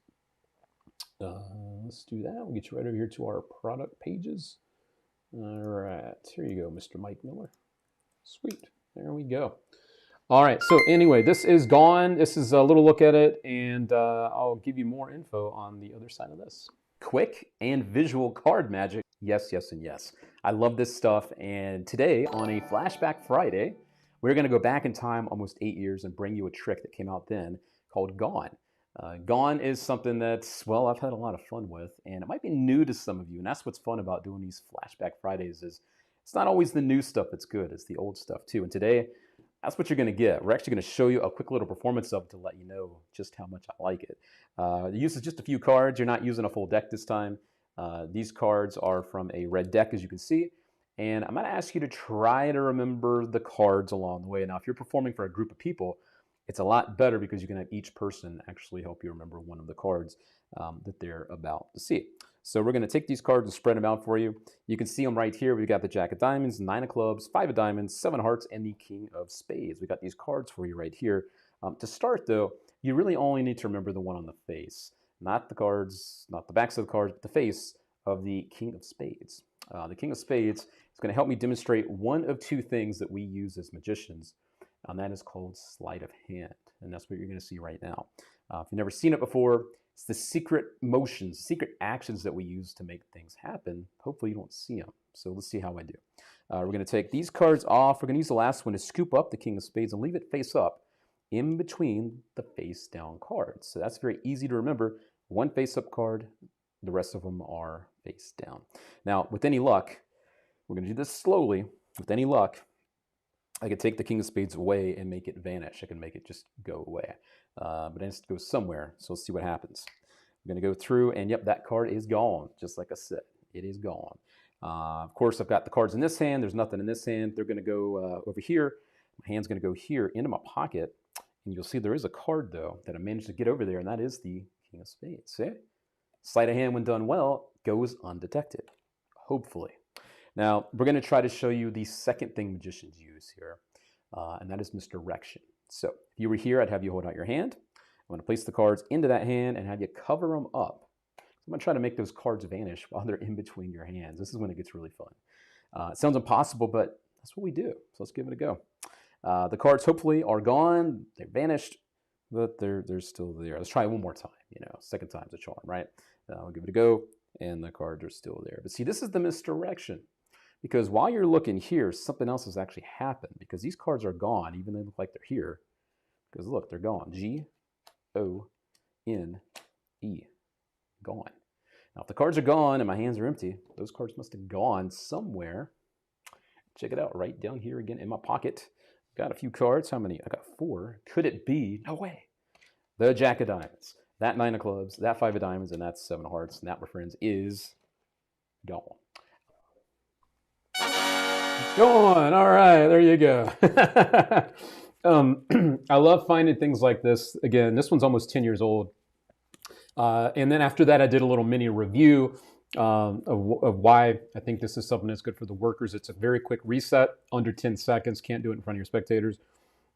Let's do that. We'll get you right over here to our product pages. All right, here you go, Mr. Mike Miller. Sweet, there we go. All right, so anyway, this is gone. This is a little look at it, and I'll give you more info on the other side of this. Quick and visual card magic. Yes, yes, and yes. I love this stuff, and today on a Flashback Friday, we're going to go back in time almost 8 years and bring you a trick that came out then called Gone. Gone is something that's, well, I've had a lot of fun with, and it might be new to some of you, and that's what's fun about doing these Flashback Fridays is it's not always the new stuff that's good, it's the old stuff too. And today, that's what you're going to get. We're actually going to show you a quick little performance of it to let you know just how much I like it. It uses just a few cards. You're not using a full deck this time. These cards are from a red deck, as you can see. And I'm going to ask you to try to remember the cards along the way. Now, if you're performing for a group of people, it's a lot better because you can have each person actually help you remember one of the cards that they're about to see. So we're going to take these cards and spread them out for you. You can see them right here. We've got the Jack of Diamonds, 9 of Clubs, 5 of Diamonds, 7 of Hearts, and the King of Spades. We got these cards for you right here. To start, though, you really only need to remember the one on the face. Not the cards, not the backs of the cards, but the face of the King of Spades. The King of Spades is going to help me demonstrate one of two things that we use as magicians, and that is called sleight of hand. And that's what you're going to see right now. If you've never seen it before, it's the secret motions, secret actions that we use to make things happen. Hopefully you don't see them. So let's see how I do. We're going to take these cards off. We're going to use the last one to scoop up the King of Spades and leave it face up in between the face down cards. So that's very easy to remember. One face up card, the rest of them are face down. Now, with any luck, we're going to do this slowly. With any luck, I could take the King of Spades away and make it vanish. I can make it just go away. But it has to go somewhere, so let's see what happens. I'm going to go through, and yep, that card is gone, just like I said. It is gone. Of course, I've got the cards in this hand. There's nothing in this hand. They're going to go over here. My hand's going to go here into my pocket, and you'll see there is a card, though, that I managed to get over there, and that is the King of Spades. See? Sleight of hand, when done well, goes undetected, hopefully. Now, we're going to try to show you the second thing magicians use here, and that is misdirection. So if you were here, I'd have you hold out your hand. I'm going to place the cards into that hand and have you cover them up. I'm going to try to make those cards vanish while they're in between your hands. This is when it gets really fun. It sounds impossible, but that's what we do. So let's give it a go. The cards hopefully are gone. They're vanished, but they're still there. Let's try it one more time. Second time's a charm, right? I'll give it a go, and the cards are still there. But see, this is the misdirection. Because while you're looking here, something else has actually happened. Because these cards are gone, even though they look like they're here. Because look, they're gone. G-O-N-E. Gone. Now, if the cards are gone and my hands are empty, those cards must have gone somewhere. Check it out, right down here again in my pocket. Got a few cards. How many? I got 4. Could it be? No way. The Jack of Diamonds. That 9 of Clubs. That 5 of Diamonds. And that 7 of Hearts. And that, my friends, is gone. Go on. All right, there you go. I love finding things like this. Again, this one's almost 10 years old. And then after that, I did a little mini review of why I think this is something that's good for the workers. It's a very quick reset, under 10 seconds. Can't do it in front of your spectators.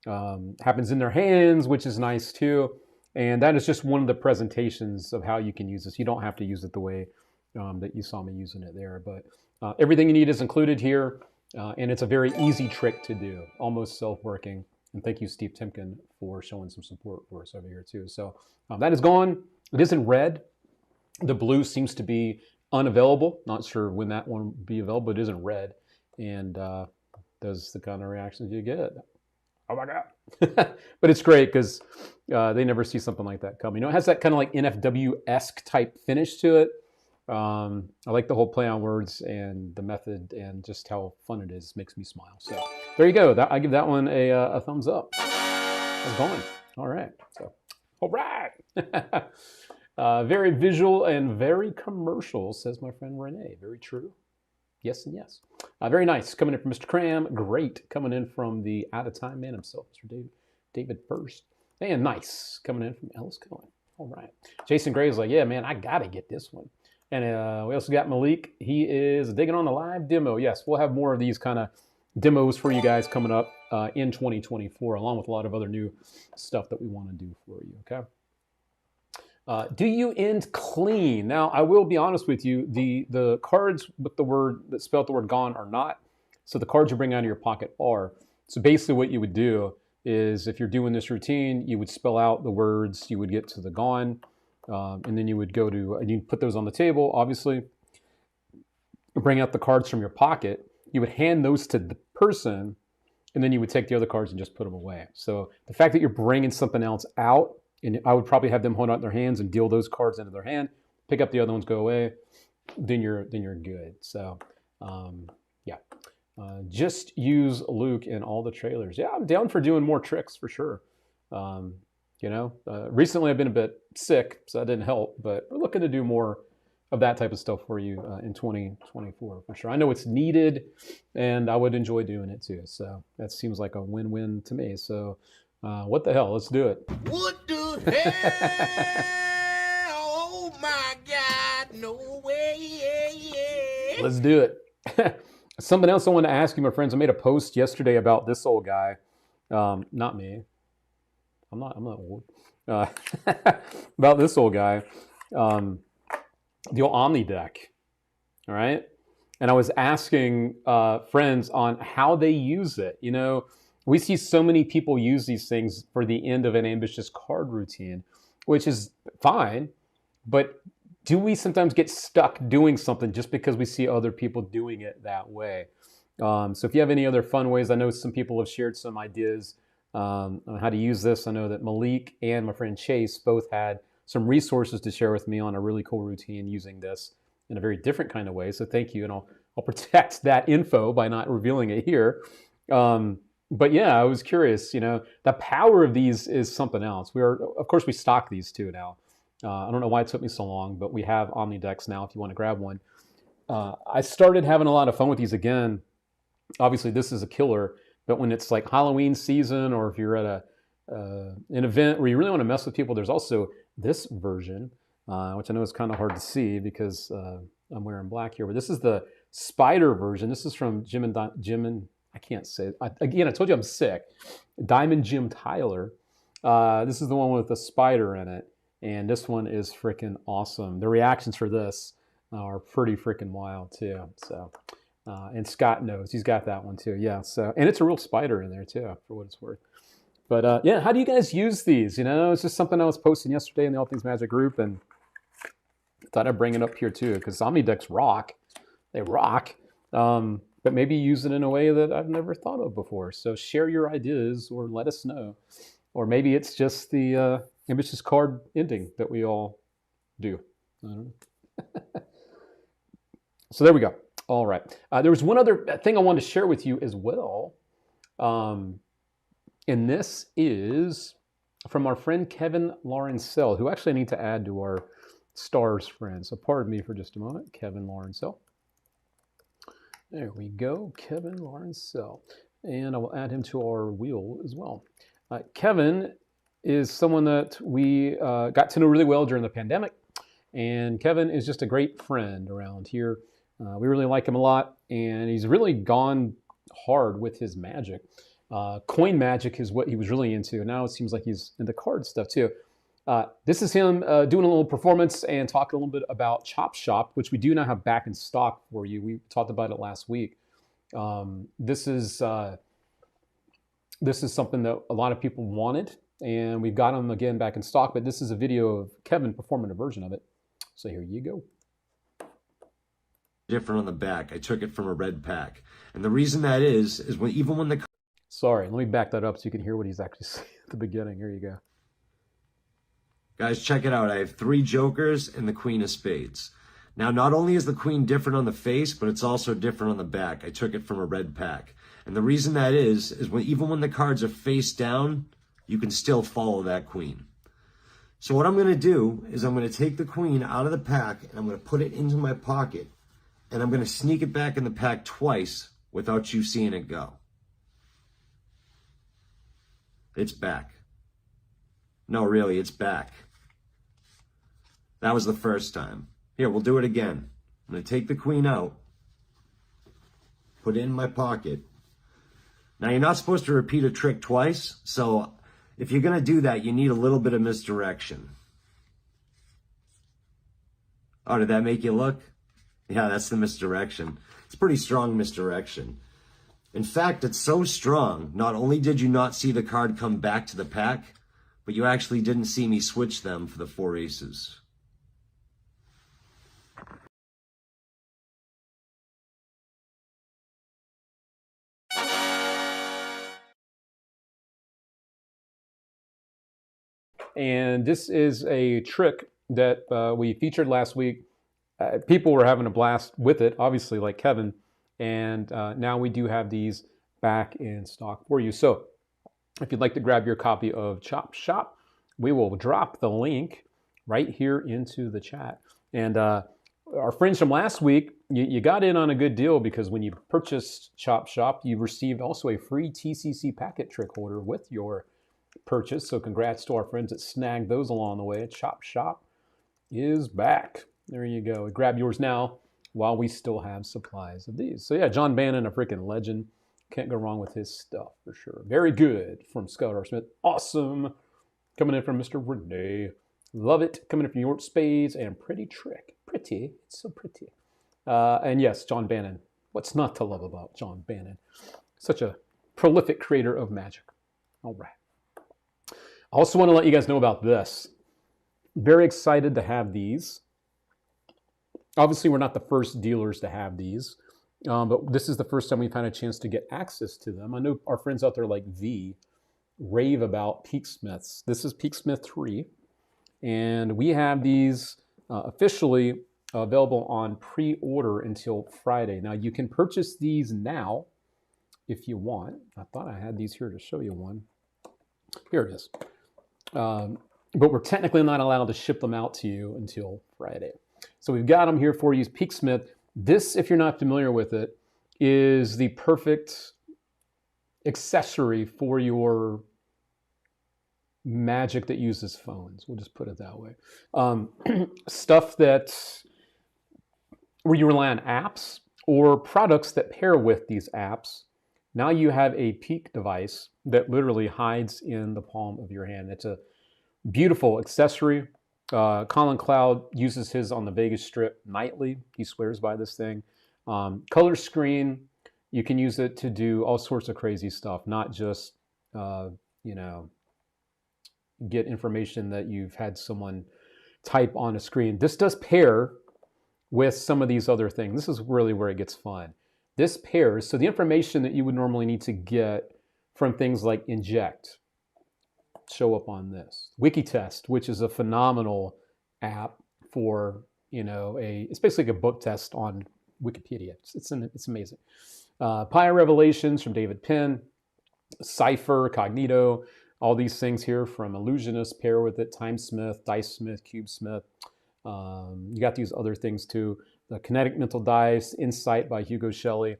Happens in their hands, which is nice too. And that is just one of the presentations of how you can use this. You don't have to use it the way that you saw me using it there. But everything you need is included here. And it's a very easy trick to do, almost self-working. And thank you, Steve Timken, for showing some support for us over here too. So that is gone. It is in red. The blue seems to be unavailable. Not sure when that one will be available, but it is in red. And those are the kind of reactions you get. Oh my God. But it's great because they never see something like that coming. It has that kind of like NFW-esque type finish to it. I like the whole play on words and the method and just how fun it is. It makes me smile. So there you go. I give that one a thumbs up. It's going. All right. So, all right. Very visual and very commercial, says my friend Renee. Very true. Yes and yes. Very nice. Coming in from Mr. Cram. Great. Coming in from the out-of-time man himself, Mr. David First. And nice. Coming in from Ellis Cohen. All right. Jason Gray's like, yeah, man, I got to get this one. And we also got Malik. He is digging on the live demo. Yes, we'll have more of these kind of demos for you guys coming up in 2024, along with a lot of other new stuff that we want to do for you, okay? Do you end clean? Now, I will be honest with you. The cards with the word that spell out the word gone are not. So the cards you bring out of your pocket are. So basically what you would do is if you're doing this routine, you would spell out the words, you would get to the gone, and then you would go to, and you put those on the table, obviously. Bring out the cards from your pocket. You would hand those to the person, and then you would take the other cards and just put them away. So the fact that you're bringing something else out, and I would probably have them hold out their hands and deal those cards into their hand, pick up the other ones, go away, then you're good. So yeah, just use Luke in all the trailers. Yeah, I'm down for doing more tricks for sure. Recently I've been a bit sick, so that didn't help, but we're looking to do more of that type of stuff for you in 2024 for sure. I know it's needed, and I would enjoy doing it too. So that seems like a win-win to me. So what the hell? Let's do it. What the hell? Oh my God, no way. Let's do it. Something else I wanted to ask you, my friends. I made a post yesterday about this old guy. Not me. I'm not old. About this old guy. The old Omni deck. All right. And I was asking friends on how they use it. You know, we see so many people use these things for the end of an ambitious card routine, which is fine. But do we sometimes get stuck doing something just because we see other people doing it that way? So if you have any other fun ways, I know some people have shared some ideas on how to use this. I know that Malik and my friend Chase both had some resources to share with me on a really cool routine using this in a very different kind of way. So thank you, and I'll protect that info by not revealing it here. But yeah, I was curious. You know, the power of these is something else. Of course, we stock these too now. I don't know why it took me so long, but we have Omni decks now. If you want to grab one, I started having a lot of fun with these again. Obviously, this is a killer. But when it's like Halloween season, or if you're at an event where you really want to mess with people, there's also this version, which I know is kind of hard to see because I'm wearing black here. But this is the spider version. This is from Jim and I can't say it. Again, I told you I'm sick. Diamond Jim Tyler. This is the one with the spider in it. And this one is freaking awesome. The reactions for this are pretty freaking wild too. So, and Scott knows. He's got that one too. Yeah. So, and it's a real spider in there too, for what it's worth. But yeah, how do you guys use these? You know, it's just something I was posting yesterday in the All Things Magic group, and thought I'd bring it up here too, because Omni decks rock. They rock. But maybe use it in a way that I've never thought of before. So share your ideas or let us know. Or maybe it's just the ambitious card ending that we all do. I don't know. So there we go. All right. There was one other thing I wanted to share with you as well. And this is from our friend Kevin Lawrencell, who actually I need to add to our stars friend. So pardon me for just a moment, Kevin Lawrencell. There we go, Kevin Lawrencell. And I will add him to our wheel as well. Kevin is someone that we got to know really well during the pandemic. And Kevin is just a great friend around here. We really like him a lot. And he's really gone hard with his magic. Coin magic is what he was really into. Now it seems like he's into card stuff too. This is him doing a little performance and talking a little bit about Chop Shop, which we do now have back in stock for you. We talked about it last week. This is something that a lot of people wanted, and we've got them again back in stock. But this is a video of Kevin performing a version of it. So here you go. Different on the back. I took it from a red pack, and the reason that is when even when the Sorry, let me back that up so you can hear what he's actually saying at the beginning. Here you go. Guys, check it out. I have 3 jokers and the queen of spades. Now, not only is the queen different on the face, but it's also different on the back. I took it from a red pack. And the reason that is when even when the cards are face down, you can still follow that queen. So what I'm going to do is I'm going to take the queen out of the pack and I'm going to put it into my pocket. And I'm going to sneak it back in the pack twice without you seeing it go. It's back. No, really, it's back. That was the first time. Here, we'll do it again. I'm going to take the queen out, put it in my pocket. Now, you're not supposed to repeat a trick twice, so if you're going to do that, you need a little bit of misdirection. Oh, did that make you look? Yeah, that's the misdirection. It's pretty strong misdirection. In fact, it's so strong, not only did you not see the card come back to the pack, but you actually didn't see me switch them for the 4 aces. And this is a trick that we featured last week. People were having a blast with it, obviously, like Kevin. And now we do have these back in stock for you. So if you'd like to grab your copy of Chop Shop, we will drop the link right here into the chat. And our friends from last week, you got in on a good deal because when you purchased Chop Shop, you received also a free TCC packet trick holder with your purchase. So congrats to our friends that snagged those along the way. Chop Shop is back. There you go. Grab yours now while we still have supplies of these. So yeah, John Bannon, a freaking legend. Can't go wrong with his stuff for sure. Very good from Scott R. Smith. Awesome. Coming in from Mr. Renee. Love it. Coming in from York Spades and Pretty Trick. Pretty. It's so pretty. And yes, John Bannon. What's not to love about John Bannon? Such a prolific creator of magic. All right. I also want to let you guys know about this. Very excited to have these. Obviously, we're not the first dealers to have these, but this is the first time we've had a chance to get access to them. I know our friends out there like V rave about Peaksmiths. This is Peaksmith 3, and we have these officially available on pre-order until Friday. Now, you can purchase these now if you want. I thought I had these here to show you one. Here it is. But we're technically not allowed to ship them out to you until Friday. So we've got them here for you. Peaksmith. This, if you're not familiar with it, is the perfect accessory for your magic that uses phones. We'll just put it that way. Stuff that where you rely on apps or products that pair with these apps. Now you have a peak device that literally hides in the palm of your hand. It's a beautiful accessory. Colin Cloud uses his on the Vegas Strip nightly. He swears by this thing. Color screen, you can use it to do all sorts of crazy stuff, not just, get information that you've had someone type on a screen. This does pair with some of these other things. This is really where it gets fun. This pairs, so the information that you would normally need to get from things like Inject show up on this. Wikitest, which is a phenomenal app for, it's basically like a book test on Wikipedia. It's amazing. Pi Revelations from David Penn, Cypher, Cognito, all these things here from Illusionist pair with it, Timesmith, Dicesmith, Cubesmith. You got these other things too. The Kinetic Mental Dice, Insight by Hugo Shelley.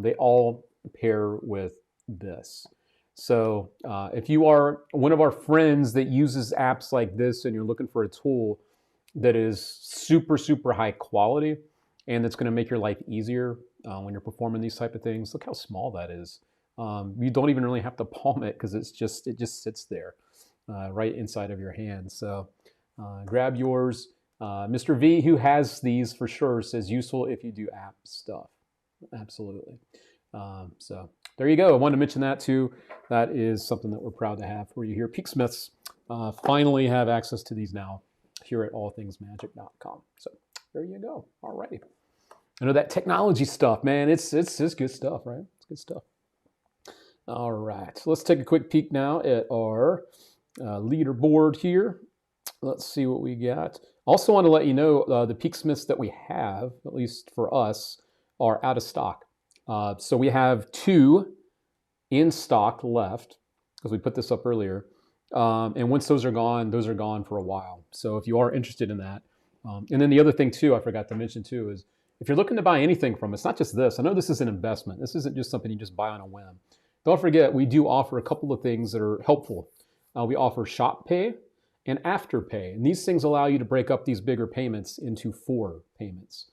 They all pair with this. So if you are one of our friends that uses apps like this and you're looking for a tool that is super, super high quality and that's going to make your life easier when you're performing these type of things, look how small that is. You don't even really have to palm it because it just sits there right inside of your hand. So grab yours. Mr. V, who has these for sure, says useful if you do app stuff. Absolutely. So there you go. I wanted to mention that too. That is something that we're proud to have for you here. Peaksmiths finally have access to these now here at allthingsmagic.com. So there you go. All righty. I know that technology stuff, man, it's good stuff, right? It's good stuff. All right. So let's take a quick peek now at our leaderboard here. Let's see what we got. Also want to let you know the Peaksmiths that we have, at least for us, are out of stock. So we have 2 in stock left because we put this up earlier. And once those are gone for a while. So if you are interested in that. And then the other thing too, I forgot to mention too, is if you're looking to buy anything from us, not just this, I know this is an investment. This isn't just something you just buy on a whim. Don't forget, we do offer a couple of things that are helpful. We offer Shop Pay and Afterpay. And these things allow you to break up these bigger payments into 4 payments.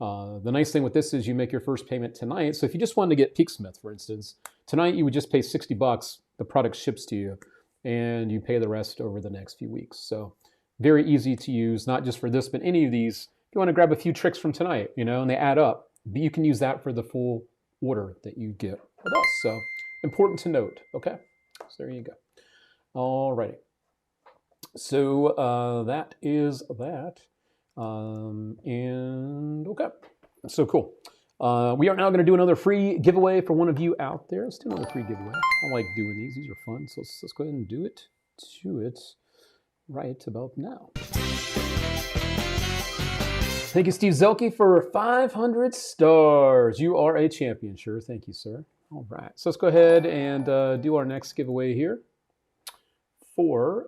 The nice thing with this is you make your first payment tonight. So if you just wanted to get Peaksmith, for instance, tonight you would just pay $60. The product ships to you and you pay the rest over the next few weeks. So very easy to use, not just for this, but any of these you want to grab a few tricks from tonight, and they add up. But you can use that for the full order that you get with us. So important to note. Okay, so there you go. All righty. So that is that. And okay, so cool. We are now going to do another free giveaway for one of you out there. Let's do another free giveaway. I like doing these. These are fun. So let's go ahead and do it right about now. Thank you, Steve Zelke, for 500 stars. You are a champion, sure. Thank you, sir. All right. So let's go ahead and do our next giveaway here for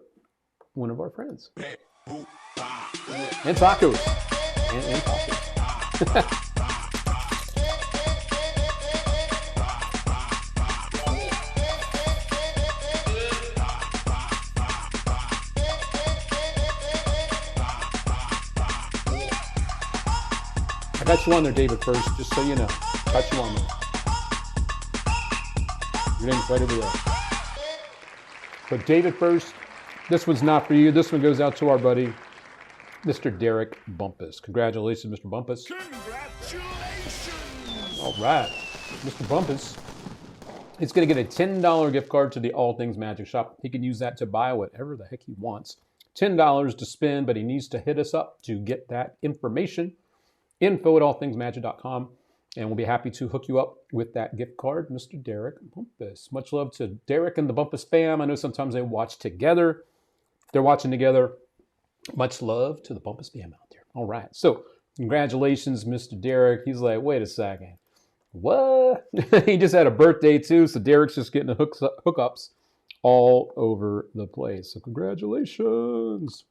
one of our friends. And tacos. And tacos. I got you on there, David, first, just so you know. Got you on there. Your name's right over there. But David first, this one's not for you. This one goes out to our buddy, Mr. Derek Bumpus. Congratulations, Mr. Bumpus. Congratulations! All right, Mr. Bumpus. He's going to get a $10 gift card to the All Things Magic Shop. He can use that to buy whatever the heck he wants. $10 to spend, but he needs to hit us up to get that information. info@allthingsmagic.com, and we'll be happy to hook you up with that gift card, Mr. Derek Bumpus. Much love to Derek and the Bumpus fam. I know sometimes they watch together. They're watching together. Much love to the Bumpus fam out there. All right, so congratulations, Mr. Derek. He's like, wait a second. What? He just had a birthday too, so Derek's just getting the hookups all over the place. So congratulations.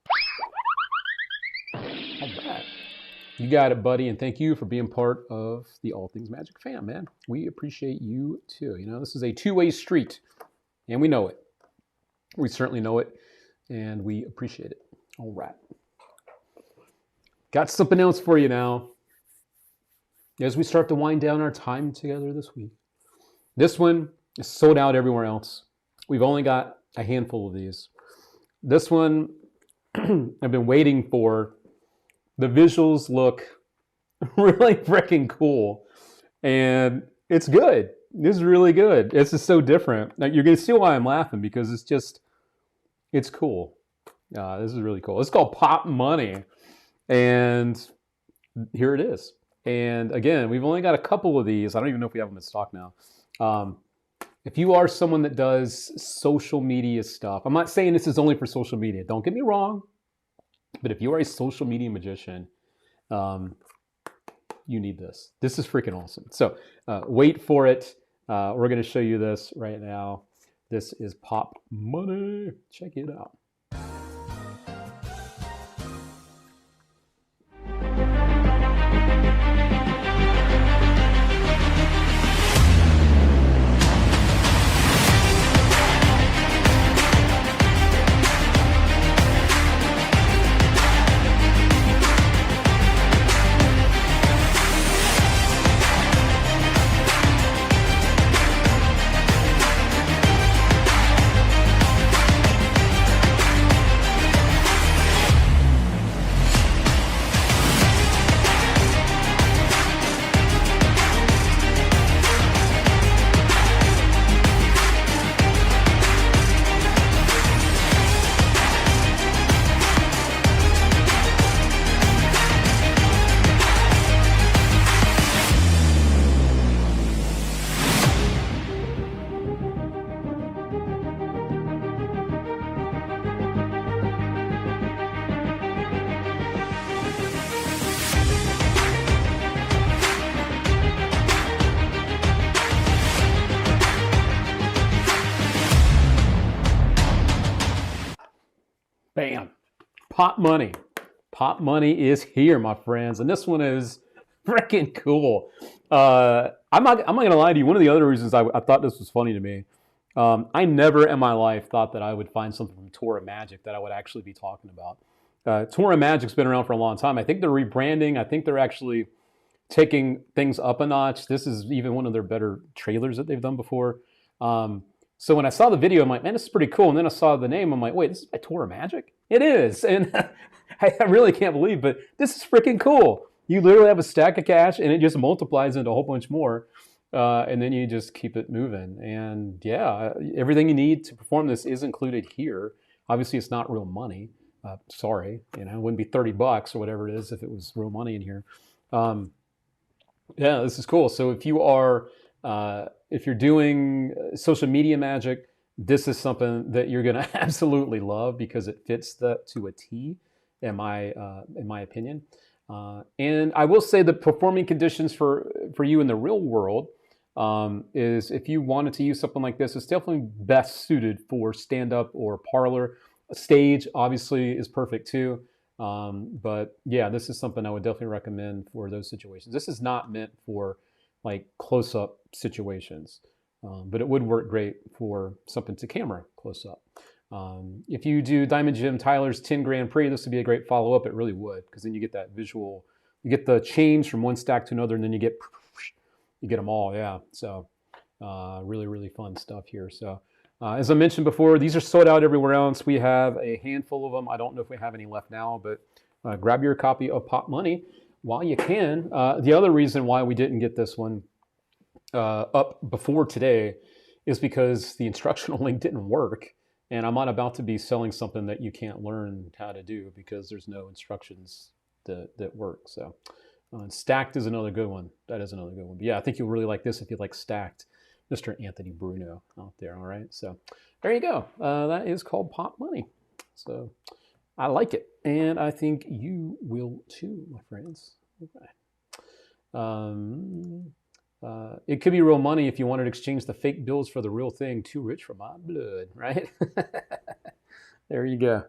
All right. You got it, buddy, and thank you for being part of the All Things Magic fam, man. We appreciate you, too. This is a two-way street, and we know it. We certainly know it, and we appreciate it. All right. Got something else for you now. As we start to wind down our time together this week. This one is sold out everywhere else. We've only got a handful of these. This one I've been waiting for. The visuals look really freaking cool, and it's good. This is really good. This is so different. Now, you're going to see why I'm laughing, because it's cool. This is really cool. It's called Pop Money, and here it is. And again, we've only got a couple of these. I don't even know if we have them in stock now. If you are someone that does social media stuff, I'm not saying this is only for social media. Don't get me wrong. But if you are a social media magician, you need this. This is freaking awesome. So wait for it. We're going to show you this right now. This is Pop Money. Check it out. Bam. Pop Money. Pop Money is here, my friends. And this one is freaking cool. I'm not going to lie to you. One of the other reasons I thought this was funny to me, I never in my life thought that I would find something from Tora Magic that I would actually be talking about. Tora Magic's been around for a long time. I think they're rebranding. I think they're actually taking things up a notch. This is even one of their better trailers that they've done before. So when I saw the video, I'm like, man, this is pretty cool. And then I saw the name. I'm like, wait, this is by Tora Magic? It is, and I really can't believe, but this is freaking cool. You literally have a stack of cash, and it just multiplies into a whole bunch more, and then you just keep it moving. And yeah, everything you need to perform this is included here. Obviously, it's not real money. Sorry, it wouldn't be $30 or whatever it is if it was real money in here. Yeah, this is cool. So if you're doing social media magic, this is something that you're going to absolutely love because it fits that to a T, in my opinion. And I will say the performing conditions for you in the real world is if you wanted to use something like this, it's definitely best suited for stand-up or parlor. Stage obviously is perfect too. But yeah, this is something I would definitely recommend for those situations. This is not meant for like close-up situations. But it would work great for something to camera close up. If you do Diamond Jim Tyler's 10 Grand Prix, this would be a great follow-up. It really would, because then you get that visual, you get the change from one stack to another, and then you get them all, yeah. So really, really fun stuff here. So as I mentioned before, these are sold out everywhere else. We have a handful of them. I don't know if we have any left now, but grab your copy of Pop Money while you can. The other reason why we didn't get this one up before today is because the instructional link didn't work, and I'm not about to be selling something that you can't learn how to do because there's no instructions that work. So Stacked is another good one. That is another good one. But yeah, I think you'll really like this if you like Stacked. Mr. Anthony Bruno out there. All right, so there you go. That is called Pop Money. So I like it, and I think you will too, my friends. Okay. It could be real money if you wanted to exchange the fake bills for the real thing. Too rich for my blood, right? There you go.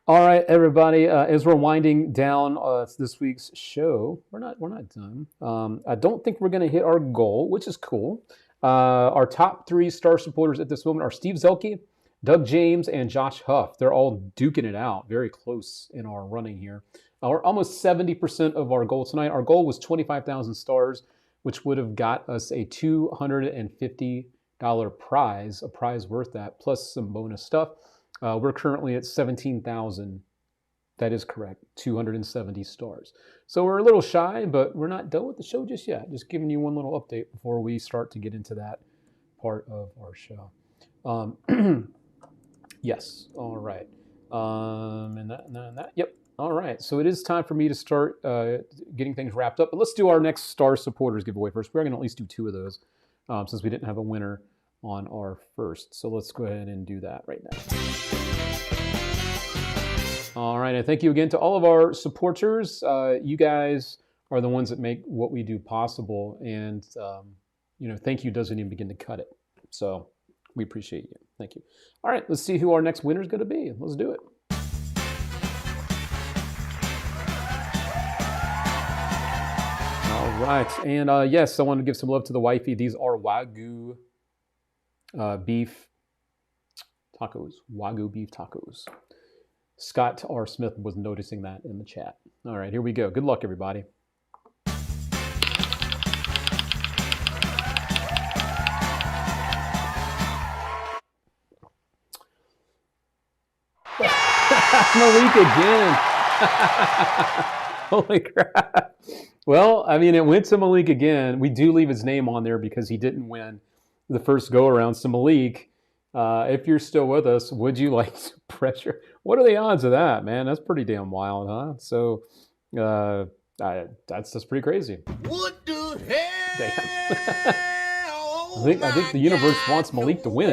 All right, everybody. As we're winding down this week's show, we're not done. I don't think we're going to hit our goal, which is cool. Our top 3 star supporters at this moment are Steve Zelke, Doug James, and Josh Huff. They're all duking it out, very close in our running here. We're almost 70% of our goal tonight. Our goal was 25,000 stars, which would have got us a $250 prize, a prize worth that, plus some bonus stuff. We're currently at 17,000. That is correct, 270 stars. So we're a little shy, but we're not done with the show just yet. Just giving you one little update before we start to get into that part of our show. Yes, all right. And that, yep. All right, so it is time for me to start getting things wrapped up. But let's do our next Star Supporters giveaway first. We're going to at least do 2 of those since we didn't have a winner on our first. So let's go ahead and do that right now. All right, and thank you again to all of our supporters. You guys are the ones that make what we do possible. And, thank you doesn't even begin to cut it. So we appreciate you. Thank you. All right, let's see who our next winner is going to be. Let's do it. All right, and yes, I want to give some love to the wifey. These are Wagyu beef tacos. Wagyu beef tacos. Scott R. Smith was noticing that in the chat. All right, here we go. Good luck, everybody. Malik again. Holy crap. Well, I mean, it went to Malik again. We do leave his name on there because he didn't win the first go-around. So Malik, if you're still with us, would you like to pressure? What are the odds of that, man? That's pretty damn wild, huh? So that's pretty crazy. What the hell? Damn. I think the universe wants Malik to win.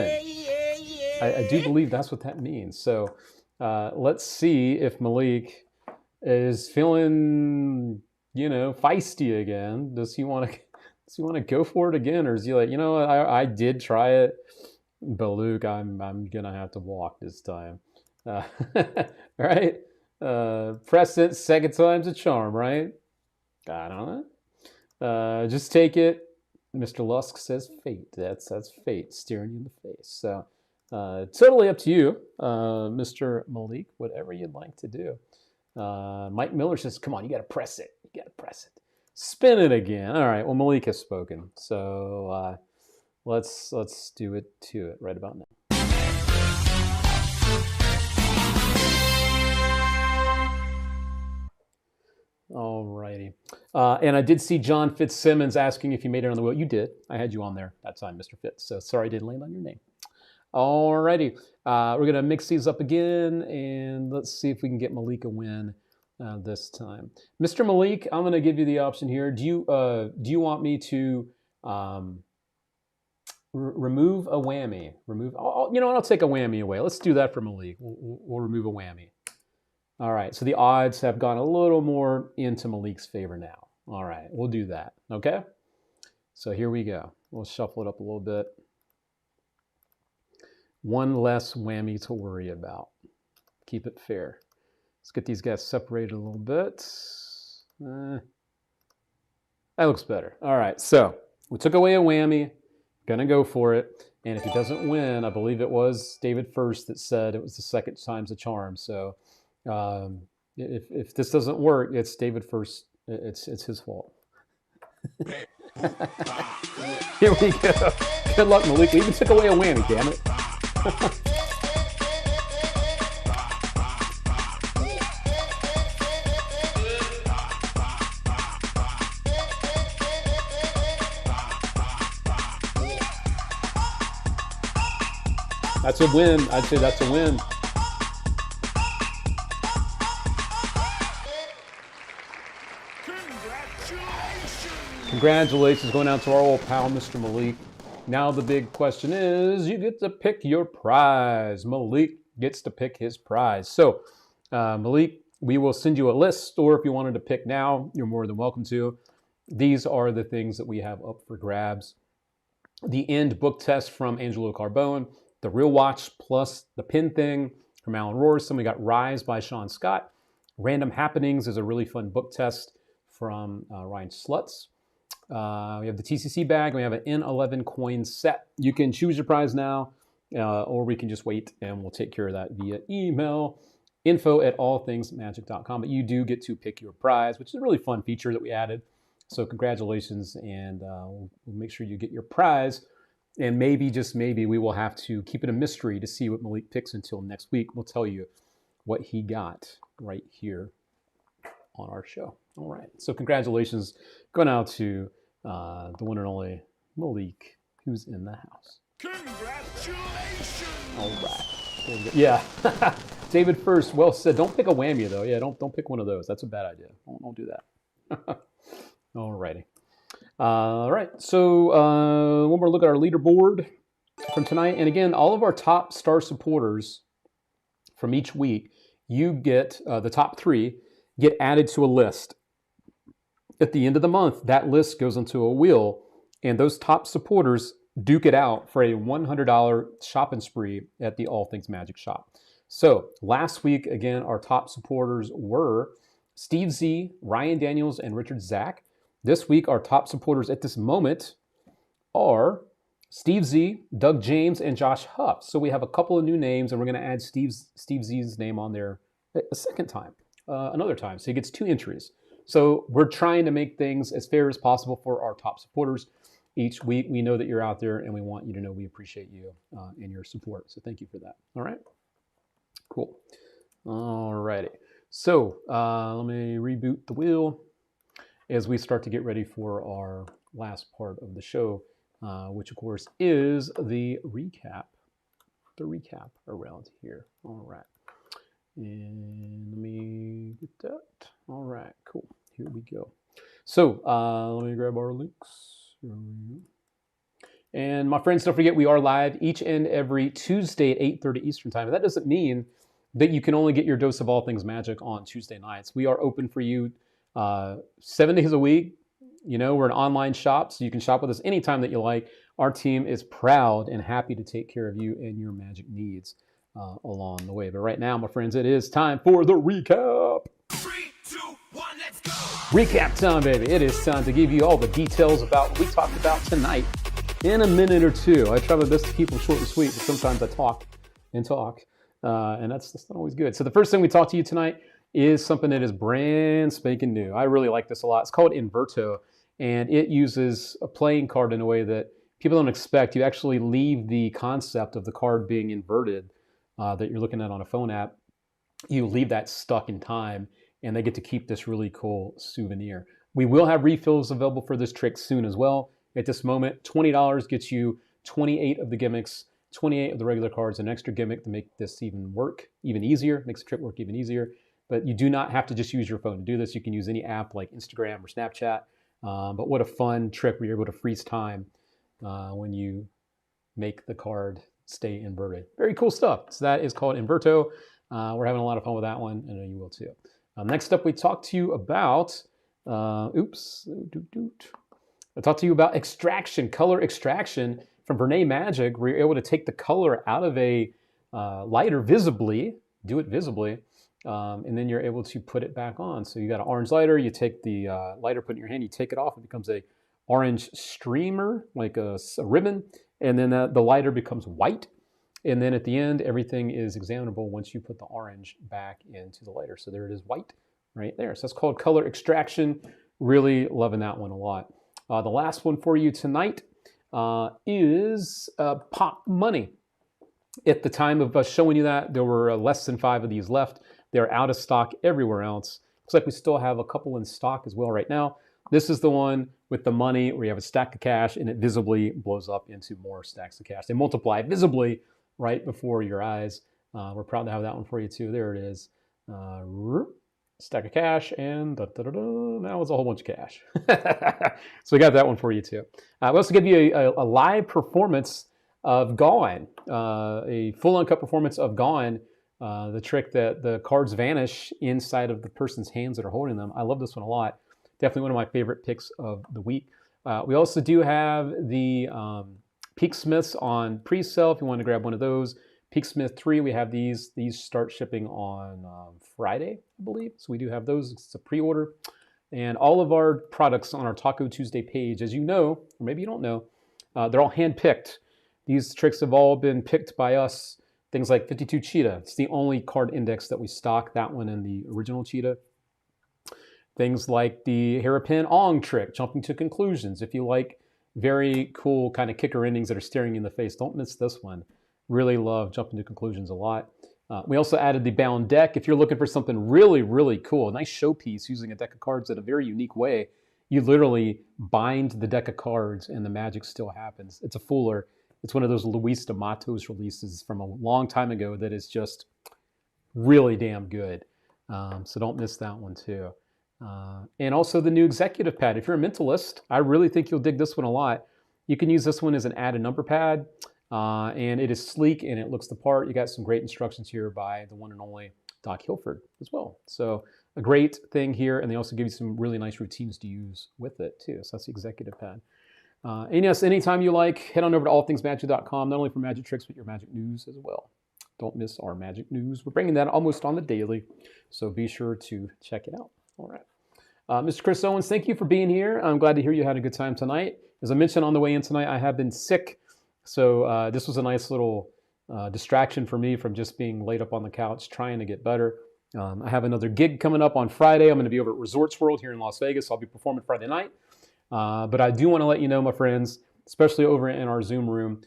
I do believe that's what that means. So let's see if Malik is feeling, feisty again. Does he want to go for it again, or is he like, I did try it, but Luke, I'm gonna have to walk this time. Right? Precedent, second time's a charm, right? I don't know. Just take it. Mr. Lusk says fate. That's fate staring you in the face. So totally up to you, Mr. Malik, whatever you'd like to do. Mike Miller says, come on, you got to press it. You got to press it. Spin it again. All right, well, Malik has spoken. So let's do it to it right about now. All righty. And I did see John Fitzsimmons asking if you made it on the wheel. You did. I had you on there that time, Mr. Fitz. So sorry I didn't land on your name. All righty. We're going to mix these up again, and let's see if we can get Malik a win this time. Mr. Malik, I'm going to give you the option here. Do you want me to remove a whammy? You know what? I'll take a whammy away. Let's do that for Malik. We'll remove a whammy. All right, so the odds have gone a little more into Malik's favor now. All right, we'll do that, okay? So here we go. We'll shuffle it up a little bit. One less whammy to worry about. Keep it fair. Let's get these guys separated a little bit. That looks better. All right, so we took away a whammy. Gonna go for it. And if he doesn't win, I believe it was David First that said it was the second time's a charm. So if this doesn't work, it's David First. It's his fault. Here we go. Good luck, Malik. We even took away a whammy, damn it. That's a win. I'd say that's a win. Congratulations going out to our old pal, Mr. Malik. Now the big question is, you get to pick your prize. Malik gets to pick his prize. So, Malik, we will send you a list, or if you wanted to pick now, you're more than welcome to. These are the things that we have up for grabs. The End book test from Angelo Carbone, the Real Watch plus the Pin Thing from Alan Rorson. We got Rise by Sean Scott. Random Happenings is a really fun book test from Ryan Slutz. We have the TCC bag, and we have an N11 coin set. You can choose your prize now, or we can just wait, and we'll take care of that via email, info@allthingsmagic.com. But you do get to pick your prize, which is a really fun feature that we added. So congratulations, and we'll make sure you get your prize. And maybe, just maybe, we will have to keep it a mystery to see what Malik picks until next week. We'll tell you what he got right here on our show. All right. So congratulations going out to the one and only Malik, who's in the house. Congratulations! All right. Yeah. David First, well said. Don't pick a whammy, though. Yeah, don't pick one of those. That's a bad idea. Don't do that. All righty. All right. So one more look at our leaderboard from tonight. And again, all of our top star supporters from each week, you get the top 3 get added to a list. At the end of the month, that list goes into a wheel, and those top supporters duke it out for a $100 shopping spree at the All Things Magic shop. So last week, again, our top supporters were Steve Z, Ryan Daniels, and Richard Zach. This week, our top supporters at this moment are Steve Z, Doug James, and Josh Huff. So we have a couple of new names, and we're going to add Steve Z's name on there a second time, another time. So he gets 2 entries. So we're trying to make things as fair as possible for our top supporters each week. We know that you're out there, and we want you to know we appreciate you and your support. So thank you for that. All right. Cool. All righty. So let me reboot the wheel as we start to get ready for our last part of the show, which of course is the recap. The recap around here. All right. And let me get that. All right, cool. Here we go. So let me grab our links. And my friends, don't forget we are live each and every Tuesday at 8:30 Eastern Time. That doesn't mean that you can only get your dose of all things magic on Tuesday nights. We are open for you 7 days a week. You know, we're an online shop, so you can shop with us anytime that you like. Our team is proud and happy to take care of you and your magic needs along the way. But right now, my friends, it is time for the recap. 3, 2, 1, let's go! Recap time, baby. It is time to give you all the details about what we talked about tonight in a minute or two. I try my best to keep them short and sweet, but sometimes I talk, and that's not always good. So the first thing we talked to you tonight is something that is brand spanking new. I really like this a lot. It's called Inverto, and it uses a playing card in a way that people don't expect. You actually leave the concept of the card being inverted that you're looking at on a phone app. You leave that stuck in time, and they get to keep this really cool souvenir. We will have refills available for this trick soon as well. At this moment, $20 gets you 28 of the gimmicks, 28 of the regular cards, an extra gimmick to make this even work even easier, makes the trick work even easier. But you do not have to just use your phone to do this. You can use any app like Instagram or Snapchat. But what a fun trick where you're able to freeze time when you make the card stay inverted. Very cool stuff. So that is called Inverto. We're having a lot of fun with that one. I know you will too. Next up, we talked to you about, I talked to you about extraction, color extraction from Vernay Magic, where you're able to take the color out of a lighter visibly, do it visibly, and then you're able to put it back on. So you got an orange lighter, you take the lighter, put it in your hand, you take it off, it becomes a orange streamer, like a ribbon, and then the lighter becomes white. And then at the end, everything is examinable once you put the orange back into the lighter. So there it is, white right there. So that's called color extraction. Really loving that one a lot. The last one for you tonight is Pop Money. At the time of us showing you that, there were less than 5 of these left. They're out of stock everywhere else. Looks like we still have a couple in stock as well right now. This is the one with the money where you have a stack of cash and it visibly blows up into more stacks of cash. They multiply visibly right before your eyes. We're proud to have that one for you too. There it is. Stack of cash, and now it's a whole bunch of cash. So we got that one for you too. We also give you a live performance of Gone, a full uncut performance of Gone, the trick that the cards vanish inside of the person's hands that are holding them. I love this one a lot. Definitely one of my favorite picks of the week. We also do have the Peaksmiths on pre-sale if you want to grab one of those. Peaksmith 3, we have these. These start shipping on Friday, I believe. So we do have those. It's a pre-order. And all of our products on our Taco Tuesday page, as you know, or maybe you don't know, they're all hand-picked. These tricks have all been picked by us. Things like 52 Cheetah. It's the only card index that we stock, that one and the original Cheetah. Things like the Hairpin Ong trick, jumping to conclusions. If you like very cool kind of kicker endings that are staring you in the face, don't miss this one. Really love jumping to conclusions a lot. We also added the bound deck. If you're looking for something really, really cool, a nice showpiece using a deck of cards in a very unique way, you literally bind the deck of cards and the magic still happens. It's a fooler. It's one of those Luis D'Amato's releases from a long time ago that is just really damn good. So don't miss that one too. And also the new executive pad. If you're a mentalist, I really think you'll dig this one a lot. You can use this one as an add a number pad. And it is sleek and it looks the part. You got some great instructions here by the one and only Doc Hilford as well. So a great thing here, and they also give you some really nice routines to use with it too. So that's the executive pad. And yes, anytime you like, head on over to allthingsmagic.com, not only for magic tricks, but your magic news as well. Don't miss our magic news. We're bringing that almost on the daily, so be sure to check it out. All right. Mr. Chris Owens, thank you for being here. I'm glad to hear you had a good time tonight. As I mentioned on the way in tonight, I have been sick. So this was a nice little distraction for me from just being laid up on the couch trying to get better. I have another gig coming up on Friday. I'm going to be over at Resorts World here in Las Vegas. I'll be performing Friday night. But I do want to let you know, my friends, especially over in our Zoom room,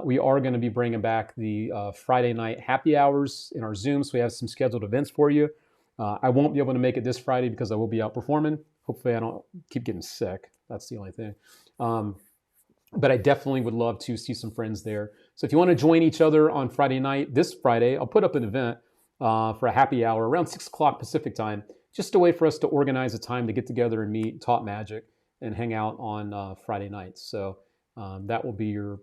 we are going to be bringing back the Friday night happy hours in our Zoom. So we have some scheduled events for you. I won't be able to make it this Friday because I will be out performing. Hopefully I don't keep getting sick. That's the only thing. But I definitely would love to see some friends there. So if you want to join each other on Friday night, this Friday, I'll put up an event for a happy hour around 6 o'clock Pacific time, just a way for us to organize a time to get together and meet, talk magic, and hang out on Friday nights. So that will be your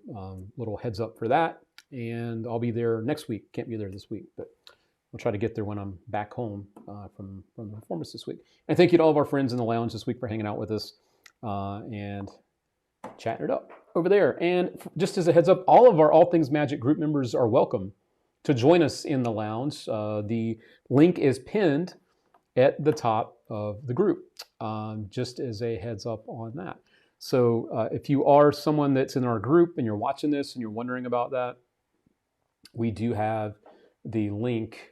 little heads up for that. And I'll be there next week. Can't be there this week, but I'll try to get there when I'm back home from the performance this week. And thank you to all of our friends in the lounge this week for hanging out with us and chatting it up over there. And just as a heads up, all of our All Things Magic group members are welcome to join us in the lounge. The link is pinned at the top of the group, just as a heads up on that. So if you are someone that's in our group and you're watching this and you're wondering about that, we do have the link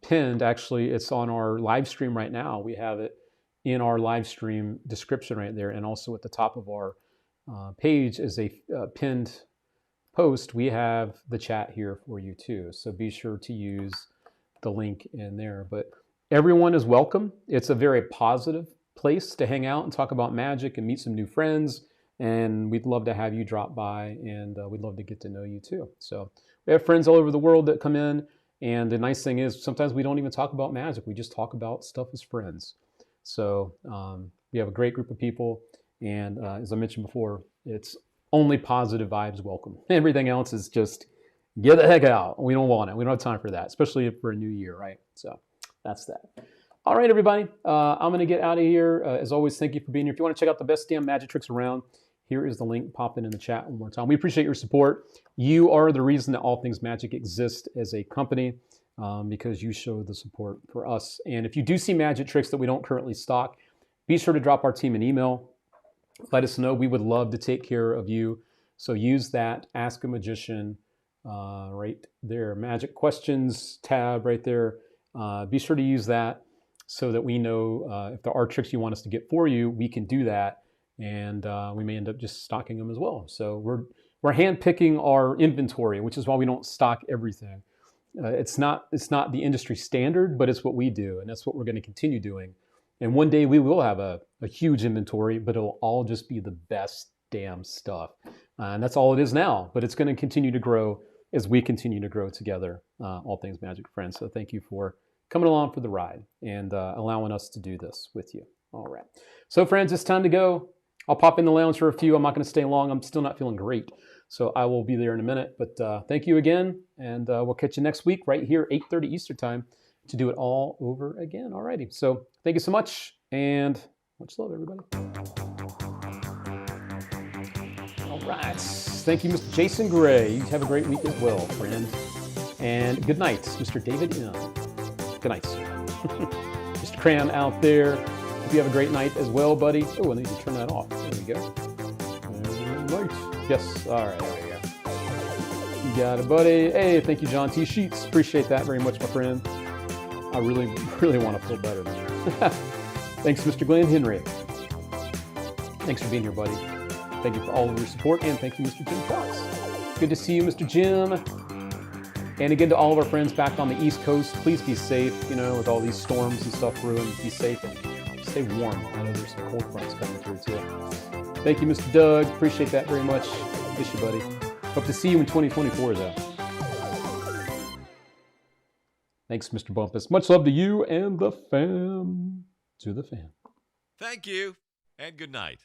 pinned. Actually, it's on our live stream right now. We have it in our live stream description right there, and also at the top of our page is a pinned post. We have the chat here for you too, so be sure to use the link in there. But everyone is welcome. It's a very positive place to hang out and talk about magic and meet some new friends. And we'd love to have you drop by, and we'd love to get to know you too. So we have friends all over the world that come in. And the nice thing is sometimes we don't even talk about magic. We just talk about stuff as friends. So we have a great group of people. And as I mentioned before, it's only positive vibes welcome. Everything else is just get the heck out. We don't want it. We don't have time for that, especially for a new year, right? So that's that. All right, everybody. I'm going to get out of here. As always, thank you for being here. If you want to check out the best damn magic tricks around, here is the link. Pop it in the chat one more time. We appreciate your support. You are the reason that All Things Magic exists as a company, because you show the support for us. And if you do see magic tricks that we don't currently stock, be sure to drop our team an email. Let us know. We would love to take care of you. So use that Ask a Magician right there, Magic Questions tab right there. Be sure to use that so that we know if there are tricks you want us to get for you, we can do that. And we may end up just stocking them as well. So we're handpicking our inventory, which is why we don't stock everything. It's not the industry standard, but it's what we do. And that's what we're going to continue doing. And one day we will have a huge inventory, but it'll all just be the best damn stuff. And that's all it is now, but it's going to continue to grow as we continue to grow together, All Things Magic friends. So thank you for coming along for the ride and allowing us to do this with you. All right. So friends, it's time to go. I'll pop in the lounge for a few. I'm not going to stay long. I'm still not feeling great. So I will be there in a minute. But thank you again. And we'll catch you next week right here, 8:30 Eastern time, to do it all over again. All righty. So thank you so much. And much love, everybody. All right. Thank you, Mr. Jason Gray. You have a great week as well, friend. And good night, Mr. David M. Good night, sir. Mr. Cram out there. Hope you have a great night as well, buddy. Oh, I need to turn that off. There we go. Right. Yes. All right. There we go. You got it, buddy. Hey, thank you, John T. Sheets. Appreciate that very much, my friend. I really, really want to feel better, man. Thanks, Mr. Glenn Henry. Thanks for being here, buddy. Thank you for all of your support, and thank you, Mr. Jim Fox. Good to see you, Mr. Jim. And again, to all of our friends back on the East Coast, please be safe, with all these storms and stuff brewing. Be safe and stay warm. I know there's some cold fronts coming through, too. Thank you, Mr. Doug. Appreciate that very much. Miss you, buddy. Hope to see you in 2024, though. Thanks, Mr. Bumpus. Much love to you and the fam. To the fam. Thank you, and good night.